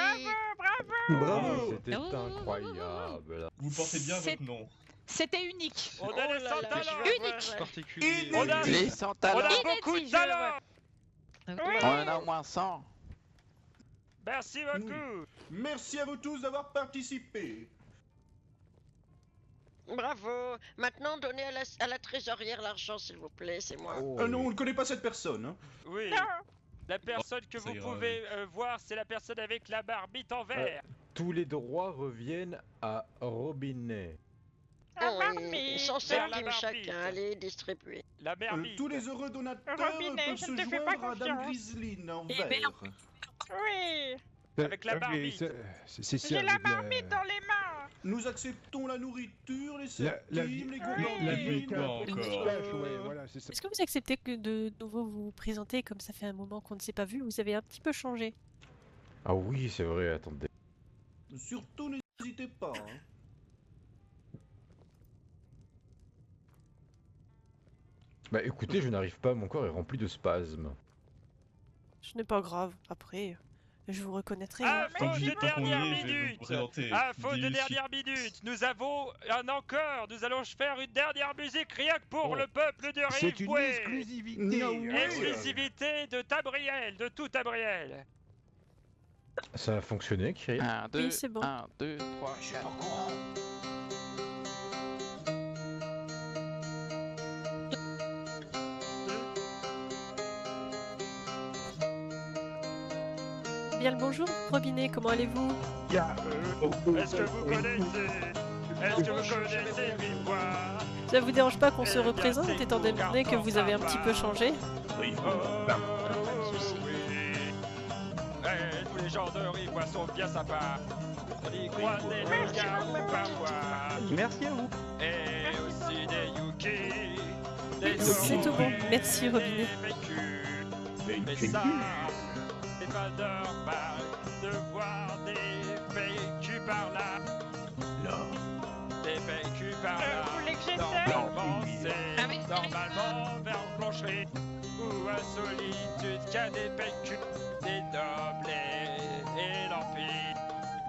[SPEAKER 12] Bravo, c'était incroyable.
[SPEAKER 11] Vous portez bien
[SPEAKER 9] C'est-
[SPEAKER 11] votre nom.
[SPEAKER 9] C'était unique.
[SPEAKER 6] On a les sans talents.
[SPEAKER 9] Unique.
[SPEAKER 2] Particulier.
[SPEAKER 6] On a,
[SPEAKER 5] Les sans
[SPEAKER 6] on
[SPEAKER 5] talent.
[SPEAKER 6] a beaucoup de talents.
[SPEAKER 5] On en a au moins 100.
[SPEAKER 6] Merci beaucoup.
[SPEAKER 7] Merci à vous tous d'avoir participé.
[SPEAKER 8] Bravo. Maintenant, donnez à la trésorière l'argent, s'il vous plaît, c'est moi.
[SPEAKER 7] Non, on ne connaît pas cette personne. Hein.
[SPEAKER 6] Oui. La personne que
[SPEAKER 11] ça
[SPEAKER 6] vous
[SPEAKER 11] ira,
[SPEAKER 6] pouvez voir, c'est la personne avec la barbite en vert.
[SPEAKER 12] Tous les droits reviennent à Robinet.
[SPEAKER 9] La
[SPEAKER 8] Oui,
[SPEAKER 9] marmite.
[SPEAKER 8] 100
[SPEAKER 6] Vers la
[SPEAKER 8] centimes
[SPEAKER 6] marmite.
[SPEAKER 8] chacun, allez, distribuer.
[SPEAKER 6] La marmite.
[SPEAKER 7] Tous les heureux donateurs
[SPEAKER 9] Robinet,
[SPEAKER 7] peuvent
[SPEAKER 9] je
[SPEAKER 7] se
[SPEAKER 9] ne te fais pas
[SPEAKER 7] joindre à Dame
[SPEAKER 9] confiance.
[SPEAKER 7] Griseline en
[SPEAKER 3] Eh
[SPEAKER 7] verre.
[SPEAKER 3] merde.
[SPEAKER 9] Oui.
[SPEAKER 6] Avec la
[SPEAKER 12] Ok,
[SPEAKER 6] marmite.
[SPEAKER 12] c'est ça.
[SPEAKER 9] J'ai la
[SPEAKER 12] avec
[SPEAKER 9] marmite dans les mains.
[SPEAKER 7] Nous acceptons la nourriture, les
[SPEAKER 12] La
[SPEAKER 7] septimes, les
[SPEAKER 9] la
[SPEAKER 7] gourgandines.
[SPEAKER 12] ouais, voilà, c'est ça.
[SPEAKER 3] Est-ce que vous acceptez que de nouveau vous présenter, comme ça fait un moment qu'on ne s'est pas vu, vous avez un petit peu changé.
[SPEAKER 12] Ah oui, c'est vrai, attendez.
[SPEAKER 7] Surtout, n'hésitez pas. Hein.
[SPEAKER 12] Bah écoutez, je n'arrive pas, mon corps est rempli de spasmes.
[SPEAKER 3] Ce n'est pas grave, après, je vous reconnaîtrai.
[SPEAKER 6] Info
[SPEAKER 9] merci
[SPEAKER 6] de
[SPEAKER 9] beaucoup.
[SPEAKER 6] dernière
[SPEAKER 13] Je vais vous
[SPEAKER 6] minute.
[SPEAKER 13] présenter
[SPEAKER 6] Info de
[SPEAKER 13] Délcie.
[SPEAKER 6] dernière minute. Nous avons un encore. Nous allons faire une dernière musique rien que pour
[SPEAKER 12] Oh.
[SPEAKER 6] le peuple de
[SPEAKER 11] C'est une
[SPEAKER 6] Riveboué.
[SPEAKER 11] exclusivité.
[SPEAKER 7] No way.
[SPEAKER 6] Exclusivité de Tabriel, de tout Tabriel.
[SPEAKER 12] Ça a fonctionné, Kyrie?
[SPEAKER 5] 1, 2,
[SPEAKER 3] Oui, c'est bon.
[SPEAKER 5] 1, 2, 3, 4.
[SPEAKER 3] Bien le bonjour, Robinet, comment allez-vous?
[SPEAKER 6] Est-ce que vous connaissez Rivoire?
[SPEAKER 3] Ça vous dérange pas qu'on se représente, étant donné que vous avez un petit peu changé?
[SPEAKER 6] Oui. Tous les gens de Rivoire sont bien sympas. On y croise des loups-garous parfois.
[SPEAKER 10] Merci à vous.
[SPEAKER 6] Et aussi des Yuki. Des
[SPEAKER 3] C'est tout bon,
[SPEAKER 6] Zombie,
[SPEAKER 3] merci, Robinet.
[SPEAKER 6] des vécus. Mais ça, c'est pas normal de voir des vécus par là. Des vécus par là.
[SPEAKER 9] Vous voulez que j'essaie?
[SPEAKER 6] Normalement, c'est normalement vers Blancherie ou à Solitude qu'il y a des vécus, des nobles et l'Empire.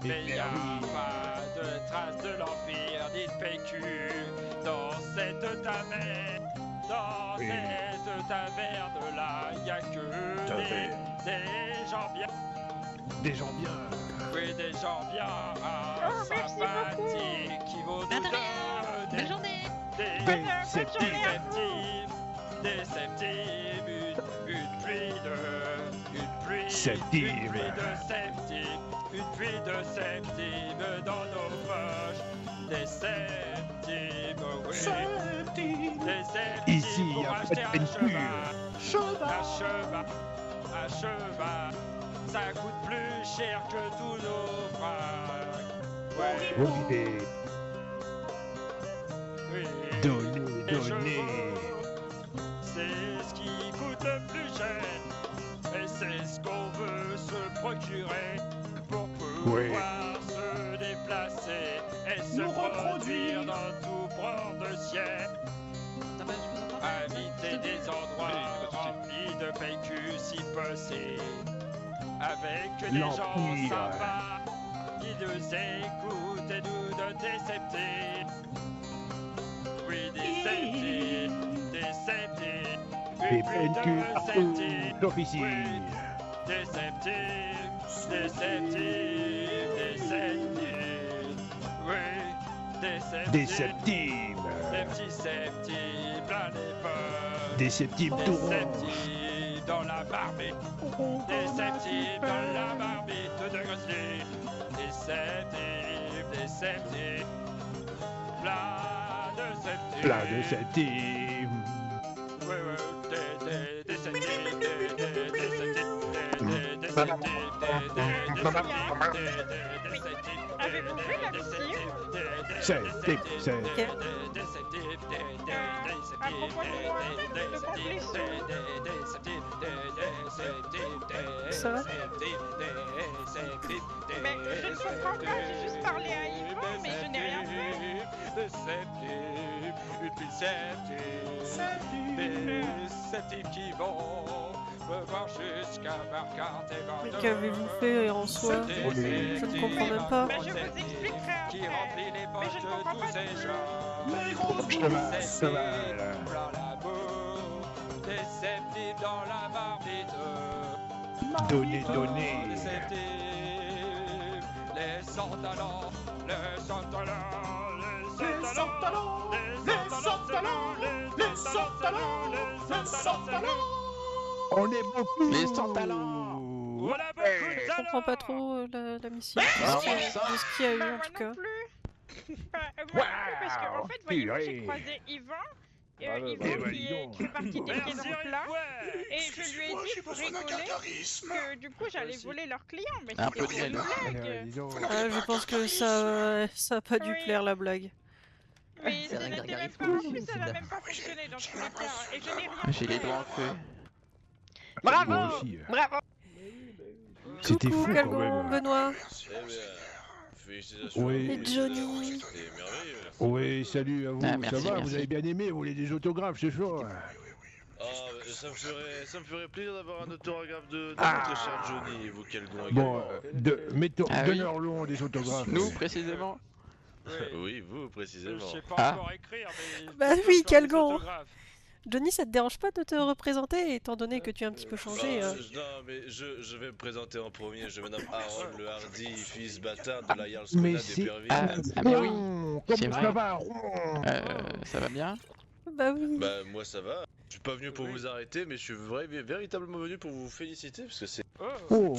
[SPEAKER 6] Mais il n'y a pas de traces de l'Empire ni de PQ dans cette taverne. Dans cette taverne-là, il n'y a que des gens bien.
[SPEAKER 11] Des gens bien.
[SPEAKER 6] Oui, des gens bien
[SPEAKER 9] merci
[SPEAKER 6] sympathiques qui vont nous donner
[SPEAKER 9] Bonne journée.
[SPEAKER 6] des
[SPEAKER 9] Bonne
[SPEAKER 6] septimes,
[SPEAKER 9] journée à vous.
[SPEAKER 6] une pluie de
[SPEAKER 11] Septimes.
[SPEAKER 6] une pluie de septimes dans nos poches, des septimes, oui, des septimes
[SPEAKER 11] Ici,
[SPEAKER 6] pour
[SPEAKER 11] y a pas
[SPEAKER 6] acheter
[SPEAKER 11] de
[SPEAKER 6] un
[SPEAKER 11] peinture.
[SPEAKER 6] un cheval, ça coûte plus cher que tous nos fringues. Ouais,
[SPEAKER 11] Robinet.
[SPEAKER 6] oui.
[SPEAKER 11] Donnez,
[SPEAKER 6] Les
[SPEAKER 11] donnez.
[SPEAKER 6] chevaux, c'est ce qui coûte le plus cher. Et c'est ce qu'on veut se procurer pour pouvoir se déplacer et se
[SPEAKER 7] Nous
[SPEAKER 6] reproduire
[SPEAKER 7] reproduire.
[SPEAKER 6] dans tout bord de ciel. Habiter des endroits remplis de PQ si possible. Avec des gens
[SPEAKER 11] L'Empire.
[SPEAKER 6] sympas qui nous écoutent et nous donnent des septimes. Oui, des septimes,
[SPEAKER 11] Des
[SPEAKER 6] une pluie
[SPEAKER 11] peintures
[SPEAKER 6] de
[SPEAKER 11] partout
[SPEAKER 6] septimes.
[SPEAKER 11] d'officine.
[SPEAKER 6] Des septimes, des septimes, des septimes. Oui, des septimes.
[SPEAKER 11] Des septimes.
[SPEAKER 6] Des petits septimes plein les poches.
[SPEAKER 11] Des septimes
[SPEAKER 6] Des
[SPEAKER 11] tout ronds.
[SPEAKER 6] septimes dans la marmite. Des septimes dans la marmite de Grizzly. Des septimes. Plein de septimes.
[SPEAKER 11] Plein de septimes.
[SPEAKER 6] Oui, oui, des septimes, des
[SPEAKER 9] Avez-vous vu la missive?
[SPEAKER 11] Septimes, septimes.
[SPEAKER 9] À propos de moi, de
[SPEAKER 3] Ça va?
[SPEAKER 9] Mais je ne comprends pas, j'ai juste parlé à Yvan, mais je n'ai rien fait.
[SPEAKER 6] Des septimes qui vont me voir jusqu'à Marquardt et
[SPEAKER 3] Mais
[SPEAKER 6] Vendôme.
[SPEAKER 3] qu'avez-vous fait en soi? Je ne comprends même pas.
[SPEAKER 9] Mais je vous expliquerai
[SPEAKER 6] Qui
[SPEAKER 9] après.
[SPEAKER 6] remplit les
[SPEAKER 9] Mais je
[SPEAKER 6] poches
[SPEAKER 9] ne
[SPEAKER 6] de
[SPEAKER 9] comprends
[SPEAKER 6] tous
[SPEAKER 9] pas
[SPEAKER 6] ces
[SPEAKER 9] non plus.
[SPEAKER 6] gens.
[SPEAKER 7] Les gros
[SPEAKER 11] Cheval, cheval.
[SPEAKER 6] Plein la boue, des septimes dans la marmite.
[SPEAKER 11] Donnez,
[SPEAKER 6] Des
[SPEAKER 11] donnez.
[SPEAKER 6] septimes, les sans talents, les sans talents,
[SPEAKER 7] Les sans talents, les sans talents, les sans talents, les sans talents.
[SPEAKER 11] On est beaucoup.
[SPEAKER 5] Les sans talents.
[SPEAKER 6] On a beaucoup de
[SPEAKER 3] Je
[SPEAKER 6] talents.
[SPEAKER 3] comprends pas trop la mission
[SPEAKER 5] Ah,
[SPEAKER 3] de ce qu'il y a eu
[SPEAKER 9] Bah,
[SPEAKER 3] en
[SPEAKER 9] moi
[SPEAKER 3] tout cas.
[SPEAKER 9] non plus. Oui, parce qu'en fait, voyez-vous, j'ai croisé Yvan. Yvan qui fait partie des pieds dans le plat. Et je lui ai dit pour rigoler que du coup j'allais voler leurs clients. Mais c'était pour une blague.
[SPEAKER 3] Je pense que ça a pas dû plaire la blague.
[SPEAKER 9] Mais ça n'était même pas, en plus ça n'a même pas fonctionné dans tous les cas. Et je n'ai rien
[SPEAKER 13] J'ai les doigts en feu.
[SPEAKER 9] Bravo. Bravo.
[SPEAKER 11] C'était fou quand
[SPEAKER 3] Calgon,
[SPEAKER 11] même.
[SPEAKER 3] Benoît.
[SPEAKER 2] Félicitations.
[SPEAKER 11] Oui.
[SPEAKER 3] Et Johnny.
[SPEAKER 2] C'était merveilleux.
[SPEAKER 11] Oui, salut à vous.
[SPEAKER 13] Ah, merci,
[SPEAKER 11] ça va,
[SPEAKER 13] merci.
[SPEAKER 11] vous avez bien aimé, vous voulez des autographes, c'est chaud.
[SPEAKER 2] Ah, ça me ferait plaisir d'avoir un autographe de
[SPEAKER 11] Ah.
[SPEAKER 2] notre cher Johnny et vous Calgon
[SPEAKER 11] Bon,
[SPEAKER 2] également.
[SPEAKER 11] mettons,
[SPEAKER 13] Ah oui.
[SPEAKER 11] donneur-long des autographes.
[SPEAKER 13] Nous, précisément.
[SPEAKER 2] Oui, vous précisément.
[SPEAKER 6] Je sais pas
[SPEAKER 13] Ah.
[SPEAKER 6] encore écrire, mais.
[SPEAKER 3] Bah
[SPEAKER 6] je peux
[SPEAKER 3] oui,
[SPEAKER 6] faire des
[SPEAKER 3] Calgon.
[SPEAKER 6] autographes.
[SPEAKER 3] Johnny, ça te dérange pas de te représenter étant donné que tu as un petit peu changé
[SPEAKER 2] Non, mais je vais me présenter en premier. Je me nomme Aaron le Hardy, fils bâtard de la Jarl
[SPEAKER 11] Mais
[SPEAKER 2] Skona
[SPEAKER 11] c'est-
[SPEAKER 2] d'Eperville.
[SPEAKER 13] Ah mais oui.
[SPEAKER 11] Comment
[SPEAKER 13] C'est
[SPEAKER 11] ça
[SPEAKER 13] vrai.
[SPEAKER 11] va,
[SPEAKER 13] Ça va bien?
[SPEAKER 3] Bah oui.
[SPEAKER 2] Bah, moi ça va. Je suis pas venu pour vous arrêter, mais je suis véritablement venu pour vous féliciter parce que c'est.
[SPEAKER 11] Oh.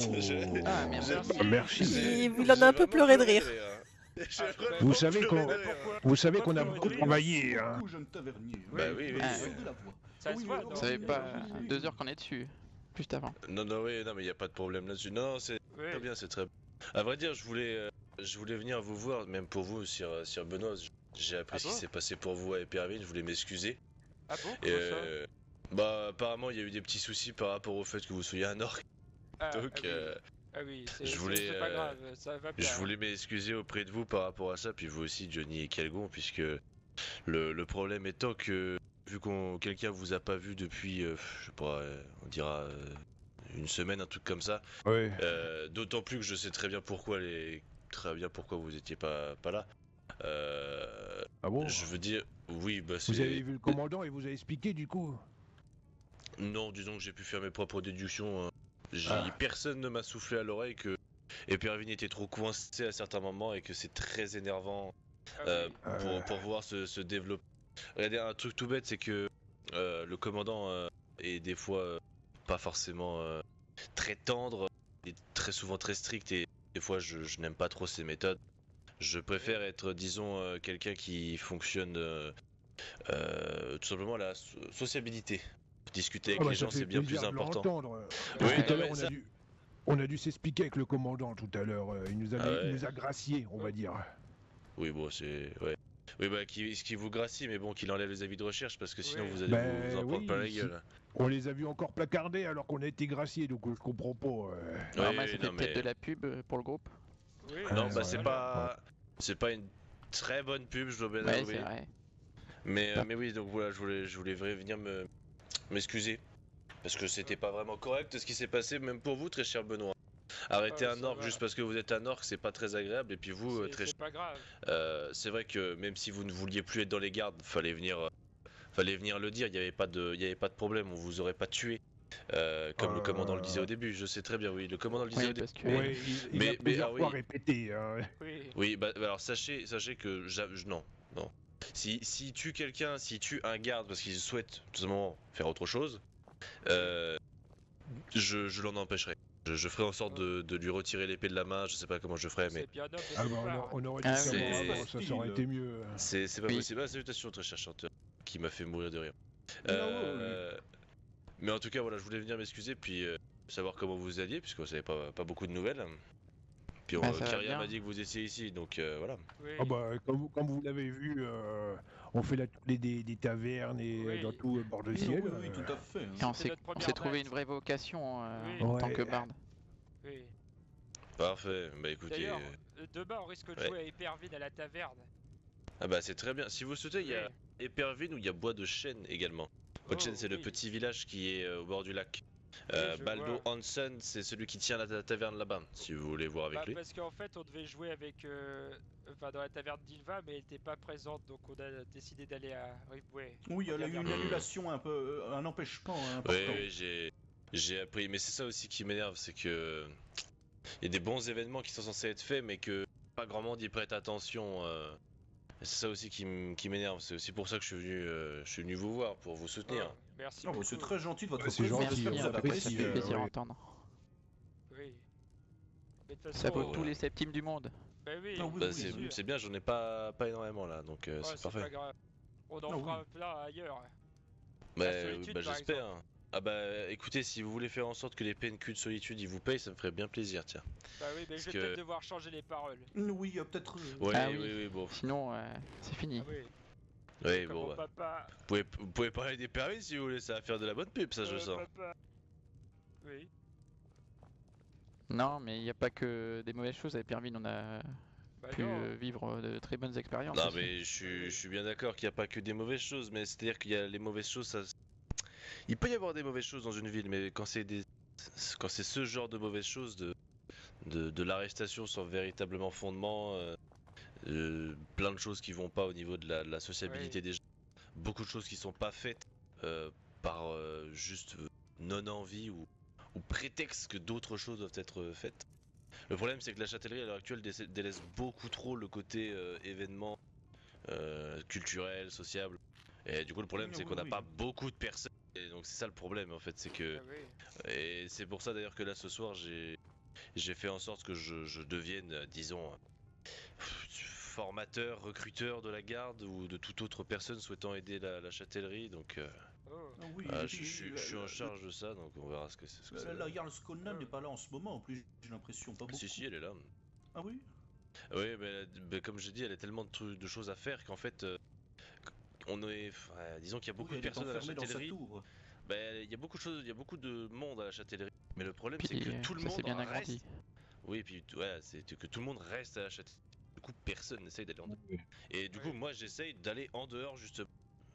[SPEAKER 13] Ah, merci.
[SPEAKER 11] Merci.
[SPEAKER 3] Il en a un peu pleuré de rire.
[SPEAKER 11] Vous savez qu'on a beaucoup travaillé. Hein.
[SPEAKER 2] Bah oui, oui.
[SPEAKER 6] Ça se voit,
[SPEAKER 13] Ça fait pas 2 heures qu'on est dessus. Juste avant.
[SPEAKER 2] Non, mais y a pas de problème là-dessus. Non, c'est très bien, c'est très bien. À vrai dire, je voulais venir vous voir, même pour vous, Sir Benoît. J'ai appris ce qui s'est passé pour vous à Éperville, je voulais m'excuser.
[SPEAKER 6] Ah bon?
[SPEAKER 2] Et
[SPEAKER 6] Comment ça?
[SPEAKER 2] bah, apparemment, il y a eu des petits soucis par rapport au fait que vous soyez un orc. Donc,
[SPEAKER 6] Ah oui,
[SPEAKER 2] c'est
[SPEAKER 6] pas grave, ça va bien.
[SPEAKER 2] je voulais m'excuser auprès de vous par rapport à ça, puis vous aussi, Johnny et Calgon, puisque le problème étant que, vu quelqu'un vous a pas vu depuis, je sais pas, on dira une semaine, un truc comme ça.
[SPEAKER 11] Ouais.
[SPEAKER 2] D'autant plus que je sais très bien pourquoi vous étiez pas là.
[SPEAKER 11] Ah bon?
[SPEAKER 2] Je veux dire, oui, bah c'est.
[SPEAKER 11] Vous avez vu le commandant et vous a expliqué du coup?
[SPEAKER 2] Non, disons que j'ai pu faire mes propres déductions.
[SPEAKER 11] Ah.
[SPEAKER 2] Personne ne m'a soufflé à l'oreille que Éperville était trop coincé à certains moments et que c'est très énervant pour voir se développer. Regardez, un truc tout bête, c'est que le commandant est des fois pas forcément très tendre, et très souvent très strict, et des fois je n'aime pas trop ses méthodes. Je préfère être, disons, quelqu'un qui fonctionne tout simplement à la sociabilité. Discuter avec les gens, c'est bien plus important.
[SPEAKER 11] Parce
[SPEAKER 2] Oui,
[SPEAKER 11] que tout à
[SPEAKER 2] non,
[SPEAKER 11] l'heure,
[SPEAKER 2] mais ça-
[SPEAKER 11] on a dû s'expliquer avec le commandant tout à l'heure. Il nous a,
[SPEAKER 2] Ah ouais.
[SPEAKER 11] il nous a gracié, on va dire.
[SPEAKER 2] Oui, bon, c'est. Ouais. Oui, bah, ce qui vous gracie, mais bon, qu'il enlève les avis de recherche parce que sinon vous allez
[SPEAKER 11] Ben
[SPEAKER 2] vous en prendre
[SPEAKER 11] oui,
[SPEAKER 2] plein la
[SPEAKER 11] si.
[SPEAKER 2] gueule.
[SPEAKER 11] On les a vus encore placardés alors qu'on a été graciés, donc je comprends pas.
[SPEAKER 13] Normal, c'était peut-être de la pub pour le groupe.
[SPEAKER 2] Non, bah, c'est pas une très bonne pub, je dois bien
[SPEAKER 13] Ouais,
[SPEAKER 2] avouer.
[SPEAKER 13] c'est vrai.
[SPEAKER 2] Mais oui, donc voilà, je voulais venir m'excuser. Parce que c'était pas vraiment correct ce qui s'est passé, même pour vous, très cher Benoît. Arrêter un orc juste parce que vous êtes un orc, c'est pas très agréable. Et puis vous, très
[SPEAKER 6] C'est pas grave.
[SPEAKER 2] c'est vrai que même si vous ne vouliez plus être dans les gardes, fallait venir le dire. Il n'y avait pas de problème, on vous aurait pas tué. Comme le commandant le disait au début, je sais très bien, oui, le commandant le disait
[SPEAKER 13] Oui,
[SPEAKER 2] au début.
[SPEAKER 13] parce que-
[SPEAKER 11] Ouais, il a plusieurs fois répété. Hein.
[SPEAKER 2] Oui, bah alors sachez que non. Si tue quelqu'un, si tue un garde parce qu'il souhaite tout simplement faire autre chose, je l'en empêcherai. Je ferai en sorte de lui retirer l'épée de la main, je sais pas comment je ferai, mais.
[SPEAKER 11] Ah bah, on aurait dû faire avant, ça aurait été mieux.
[SPEAKER 2] C'est pas possible. Ah, salutations, très cher chanteur, qui m'a fait mourir de rire. Mais en tout cas, voilà, je voulais venir m'excuser, puis savoir comment vous alliez, puisque vous savez pas beaucoup de nouvelles. Puis
[SPEAKER 13] Bah, ça va
[SPEAKER 2] Kyria
[SPEAKER 13] bien.
[SPEAKER 2] m'a dit que vous étiez ici, donc voilà.
[SPEAKER 11] Ah bah, comme vous l'avez vu, on fait la tournée des tavernes et dans tout bord de ciel.
[SPEAKER 7] Oui, tout à fait.
[SPEAKER 13] Et on s'est trouvé une vraie vocation en
[SPEAKER 11] Ouais.
[SPEAKER 13] tant que barde.
[SPEAKER 6] Oui.
[SPEAKER 2] Parfait, bah écoutez.
[SPEAKER 6] D'ailleurs, demain on risque de
[SPEAKER 2] ouais.
[SPEAKER 6] jouer à Éperville à la taverne.
[SPEAKER 2] Ah bah c'est très bien. Si vous souhaitez, il y a Éperville où il y a Bois de Chêne également. Bois de Chêne, c'est le petit village qui est au bord du lac.
[SPEAKER 6] je
[SPEAKER 2] Baldo
[SPEAKER 6] vois.
[SPEAKER 2] Hansen, c'est celui qui tient la taverne là-bas, si vous voulez voir avec
[SPEAKER 6] Bah,
[SPEAKER 2] lui.
[SPEAKER 6] parce qu'en fait on devait jouer avec dans la taverne d'Ilva mais elle était pas présente donc on a décidé d'aller à Riveboué.
[SPEAKER 7] Oui, il y a eu une annulation un peu, un empêchement important.
[SPEAKER 2] Oui, j'ai appris, mais c'est ça aussi qui m'énerve, c'est que il y a des bons événements qui sont censés être faits, mais que pas grand monde y prête attention. C'est ça aussi qui m'énerve. C'est aussi pour ça que je suis venu vous voir, pour vous soutenir.
[SPEAKER 6] Merci.
[SPEAKER 7] Oh, c'est très gentil de votre
[SPEAKER 11] c'est
[SPEAKER 7] présence,
[SPEAKER 11] gentil,
[SPEAKER 7] j'espère que
[SPEAKER 11] on
[SPEAKER 7] vous avez
[SPEAKER 11] apprécie,
[SPEAKER 7] apprécié.
[SPEAKER 13] plaisir à
[SPEAKER 11] ouais.
[SPEAKER 13] entendre.
[SPEAKER 6] Oui. Mais Mais de toute
[SPEAKER 13] Ça
[SPEAKER 6] façon,
[SPEAKER 13] vaut tous les septimes du monde.
[SPEAKER 6] Bah oui,
[SPEAKER 2] Bah, c'est bien, j'en ai pas énormément là, donc
[SPEAKER 6] Ouais,
[SPEAKER 2] c'est
[SPEAKER 6] c'est pas
[SPEAKER 2] parfait.
[SPEAKER 6] grave. On en fera plein ailleurs.
[SPEAKER 2] Bah,
[SPEAKER 6] La solitude, par
[SPEAKER 2] j'espère. Ah bah écoutez, si vous voulez faire en sorte que les PNQ de solitude ils vous payent, ça me ferait bien plaisir, tiens.
[SPEAKER 6] Bah oui, mais je vais
[SPEAKER 2] que-
[SPEAKER 6] peut-être devoir changer les paroles.
[SPEAKER 7] Oui, peut-être.
[SPEAKER 2] Ouais,
[SPEAKER 13] Ah
[SPEAKER 2] oui, bon.
[SPEAKER 13] Sinon, c'est fini.
[SPEAKER 6] Ah oui.
[SPEAKER 2] Oui,
[SPEAKER 6] Comme
[SPEAKER 2] bon,
[SPEAKER 6] mon
[SPEAKER 2] bah.
[SPEAKER 6] papa.
[SPEAKER 2] Vous pouvez parler des permis si vous voulez, ça va faire de la bonne pub, ça je sens.
[SPEAKER 6] Papa. Oui.
[SPEAKER 13] Non, mais il n'y a pas que des mauvaises choses avec Pervin, on a pu vivre de très bonnes expériences.
[SPEAKER 2] Non
[SPEAKER 13] aussi.
[SPEAKER 2] mais je suis bien d'accord qu'il n'y a pas que des mauvaises choses, mais c'est-à-dire qu'il y a les mauvaises choses, ça... Il peut y avoir des mauvaises choses dans une ville, mais quand c'est ce genre de mauvaises choses, de l'arrestation sans véritablement fondement, plein de choses qui vont pas au niveau de la sociabilité des gens, beaucoup de choses qui sont pas faites par juste non-envie ou prétexte que d'autres choses doivent être faites. Le problème c'est que la Châtellerie à l'heure actuelle délaisse beaucoup trop le côté événement culturel, sociable. Et du coup le problème c'est qu'on n'a pas beaucoup de personnes. Et donc c'est ça le problème en fait, c'est que... Et c'est pour ça d'ailleurs que là ce soir j'ai fait en sorte que je devienne, disons, formateur, recruteur de la garde ou de toute autre personne souhaitant aider la Châtellerie. Donc je suis en charge de ça, donc on verra ce que c'est.
[SPEAKER 7] La Jarl Skona n'est pas là en ce moment, en plus j'ai l'impression, pas beaucoup.
[SPEAKER 2] Si, elle est là.
[SPEAKER 7] Ah oui?
[SPEAKER 2] Oui, mais comme j'ai dit, elle a tellement de choses à faire qu'en fait, on est, disons qu'il y a beaucoup de personnes à la Châtellerie. Il y a beaucoup de choses, il y a beaucoup de monde à la Châtellerie. Mais le problème c'est que tout le monde
[SPEAKER 13] bien
[SPEAKER 2] reste.
[SPEAKER 13] agrandi.
[SPEAKER 2] Oui, puis c'est que tout le monde reste à la Châtellerie. Du coup, personne n'essaye d'aller en dehors. Et du coup, moi j'essaye d'aller en dehors justement,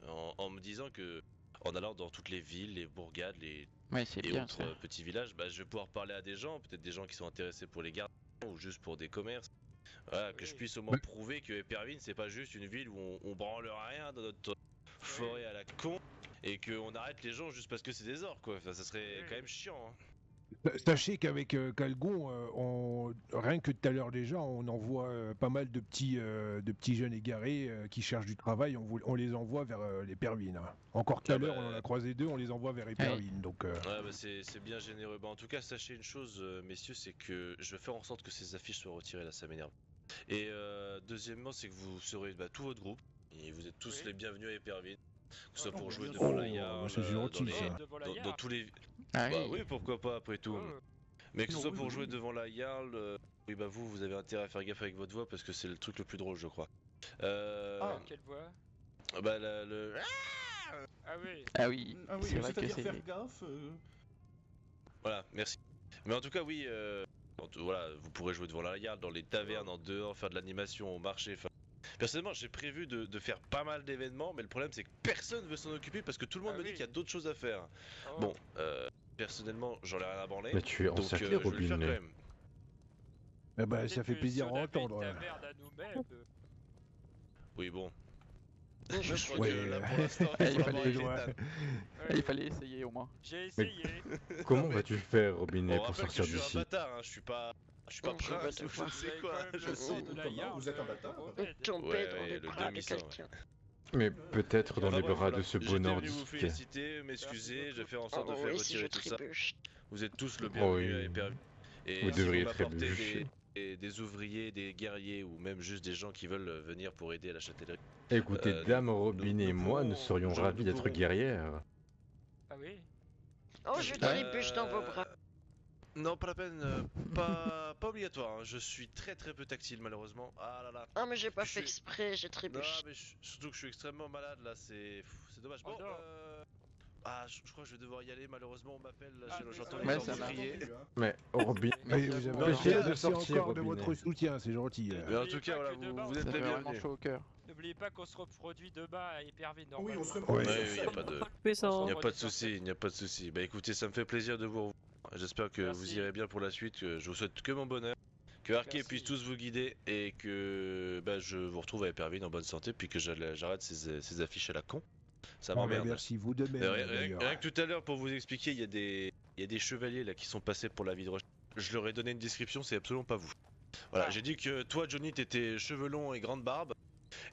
[SPEAKER 2] en me disant que en allant dans toutes les villes, les bourgades, et
[SPEAKER 13] bien,
[SPEAKER 2] autres petits villages, je vais pouvoir parler à des gens, peut-être des gens qui sont intéressés pour les gardes ou juste pour des commerces. Voilà, que je puisse au moins prouver que Éperville c'est pas juste une ville où on branle rien dans notre forêt à la con et qu'on arrête les gens juste parce que c'est des orques quoi. Enfin, ça serait quand même chiant. Hein.
[SPEAKER 11] Sachez qu'avec Calgon, rien que tout à l'heure déjà, on envoie pas mal de petits jeunes égarés qui cherchent du travail, on les envoie vers les Pervines. Hein. Encore tout à l'heure, on en a croisé deux, on les envoie vers les Pervines. Donc,
[SPEAKER 2] c'est bien généreux. En tout cas, sachez une chose, messieurs, c'est que je vais faire en sorte que ces affiches soient retirées, là ça m'énerve. Et deuxièmement, c'est que vous serez tout votre groupe, et vous êtes tous les bienvenus à Éperville. Que ce soit pour jouer devant la Jarl, dans tous les... oui, pourquoi pas après tout. Mais que ce soit pour jouer devant la Jarl, oui vous avez intérêt à faire gaffe avec votre voix parce que c'est le truc le plus drôle je crois.
[SPEAKER 6] Quelle voix?
[SPEAKER 2] Ah oui,
[SPEAKER 7] c'est vrai que c'est... faire gaffe.
[SPEAKER 2] Voilà, merci. Mais en tout cas oui, voilà, vous pourrez jouer devant la Jarl, dans les tavernes, en dehors, faire de l'animation au marché, personnellement, j'ai prévu de faire pas mal d'événements, mais le problème c'est que personne veut s'en occuper parce que tout le monde me dit qu'il y a d'autres choses à faire. Bon, personnellement, j'en ai rien à branler.
[SPEAKER 12] Mais tu es encerclé, Robinet.
[SPEAKER 11] Eh ben, ça fait plaisir à entendre.
[SPEAKER 2] Oui, bon.
[SPEAKER 13] Je crois que là, pour l'instant, il fallait essayer au moins.
[SPEAKER 6] J'ai essayé.
[SPEAKER 12] Comment vas-tu faire, Robinet, pour sortir d'ici?
[SPEAKER 2] Je suis un bâtard, hein, je suis pas prince, je sais quoi, je sais.
[SPEAKER 7] Vous êtes un bâtard.
[SPEAKER 8] Tombé dans les bras de quelqu'un.
[SPEAKER 12] Mais peut-être dans les bras de ce beau nordique.
[SPEAKER 2] Vous féliciter, m'excuser, je vais faire en sorte de faire retirer tout ça. Vous êtes tous le bienvenu à Éperville. Et
[SPEAKER 12] vous devriez être
[SPEAKER 2] des ouvriers, des guerriers ou même juste des gens qui veulent venir pour aider à la Châtellerie.
[SPEAKER 12] Écoutez, Dame Robinet et moi, nous serions ravis d'être guerrières.
[SPEAKER 6] Ah oui?
[SPEAKER 8] Oh, je donne les bûches dans vos bras.
[SPEAKER 2] Non, pas la peine, pas obligatoire, hein. Je suis très peu tactile malheureusement. Ah là là.
[SPEAKER 8] Ah mais j'ai pas fait exprès, j'ai trébuché.
[SPEAKER 2] Non mais surtout que je suis extrêmement malade là, c'est dommage. Bon, je crois que je vais devoir y aller malheureusement, on m'appelle, j'entends les gens crier.
[SPEAKER 12] Mais Robinet,
[SPEAKER 11] vous avez essayé de sortir encore de votre soutien, c'est gentil.
[SPEAKER 2] Mais en tout cas, voilà, vous êtes les bienvenus.
[SPEAKER 13] Chaud au cœur.
[SPEAKER 6] N'oubliez pas qu'on se reproduit demain à Éperville.
[SPEAKER 7] Oui, on se reproduit.
[SPEAKER 2] Il n'y a pas de souci, il n'y a pas de souci. Bah écoutez, ça me fait plaisir de vous revoir. J'espère que vous irez bien pour la suite, que je vous souhaite que mon bonheur, que Arké puisse tous vous guider et que je vous retrouve à Éperville en bonne santé, puis que j'arrête ces affiches à la con. Ça m'emmerde.
[SPEAKER 11] Merci, vous de même.
[SPEAKER 2] Rien que tout à l'heure, pour vous expliquer, il y a des chevaliers là qui sont passés pour la vie de recherche. Je leur ai donné une description, c'est absolument pas vous. Voilà, j'ai dit que toi, Johnny, t'étais cheveux longs et grande barbe,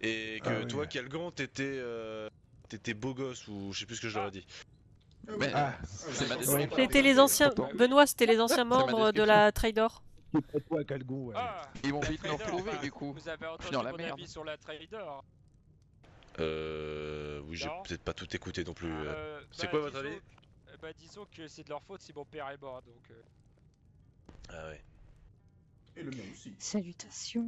[SPEAKER 2] et que toi, Calgon, t'étais beau gosse, ou je sais plus ce que je leur ai dit.
[SPEAKER 3] C'était les anciens. Benoît, c'était les anciens membres de la Trador.
[SPEAKER 11] C'est pas toi, Calgon, ouais.
[SPEAKER 6] Ah,
[SPEAKER 13] Ils vont
[SPEAKER 6] la
[SPEAKER 13] vite nous
[SPEAKER 6] trader,
[SPEAKER 13] retrouver
[SPEAKER 6] enfin,
[SPEAKER 13] du coup.
[SPEAKER 6] Vous avez
[SPEAKER 13] Je suis
[SPEAKER 6] entendu
[SPEAKER 13] dans la
[SPEAKER 6] mon
[SPEAKER 13] merde.
[SPEAKER 6] avis sur la trader?
[SPEAKER 2] Oui, j'ai
[SPEAKER 6] Non.
[SPEAKER 2] peut-être pas tout écouté non plus. C'est
[SPEAKER 6] Bah,
[SPEAKER 2] quoi votre
[SPEAKER 6] disons
[SPEAKER 2] avis?
[SPEAKER 6] Bah disons que c'est de leur faute si mon père est mort, donc...
[SPEAKER 2] Ah ouais.
[SPEAKER 7] Et le mien aussi.
[SPEAKER 14] Salutations.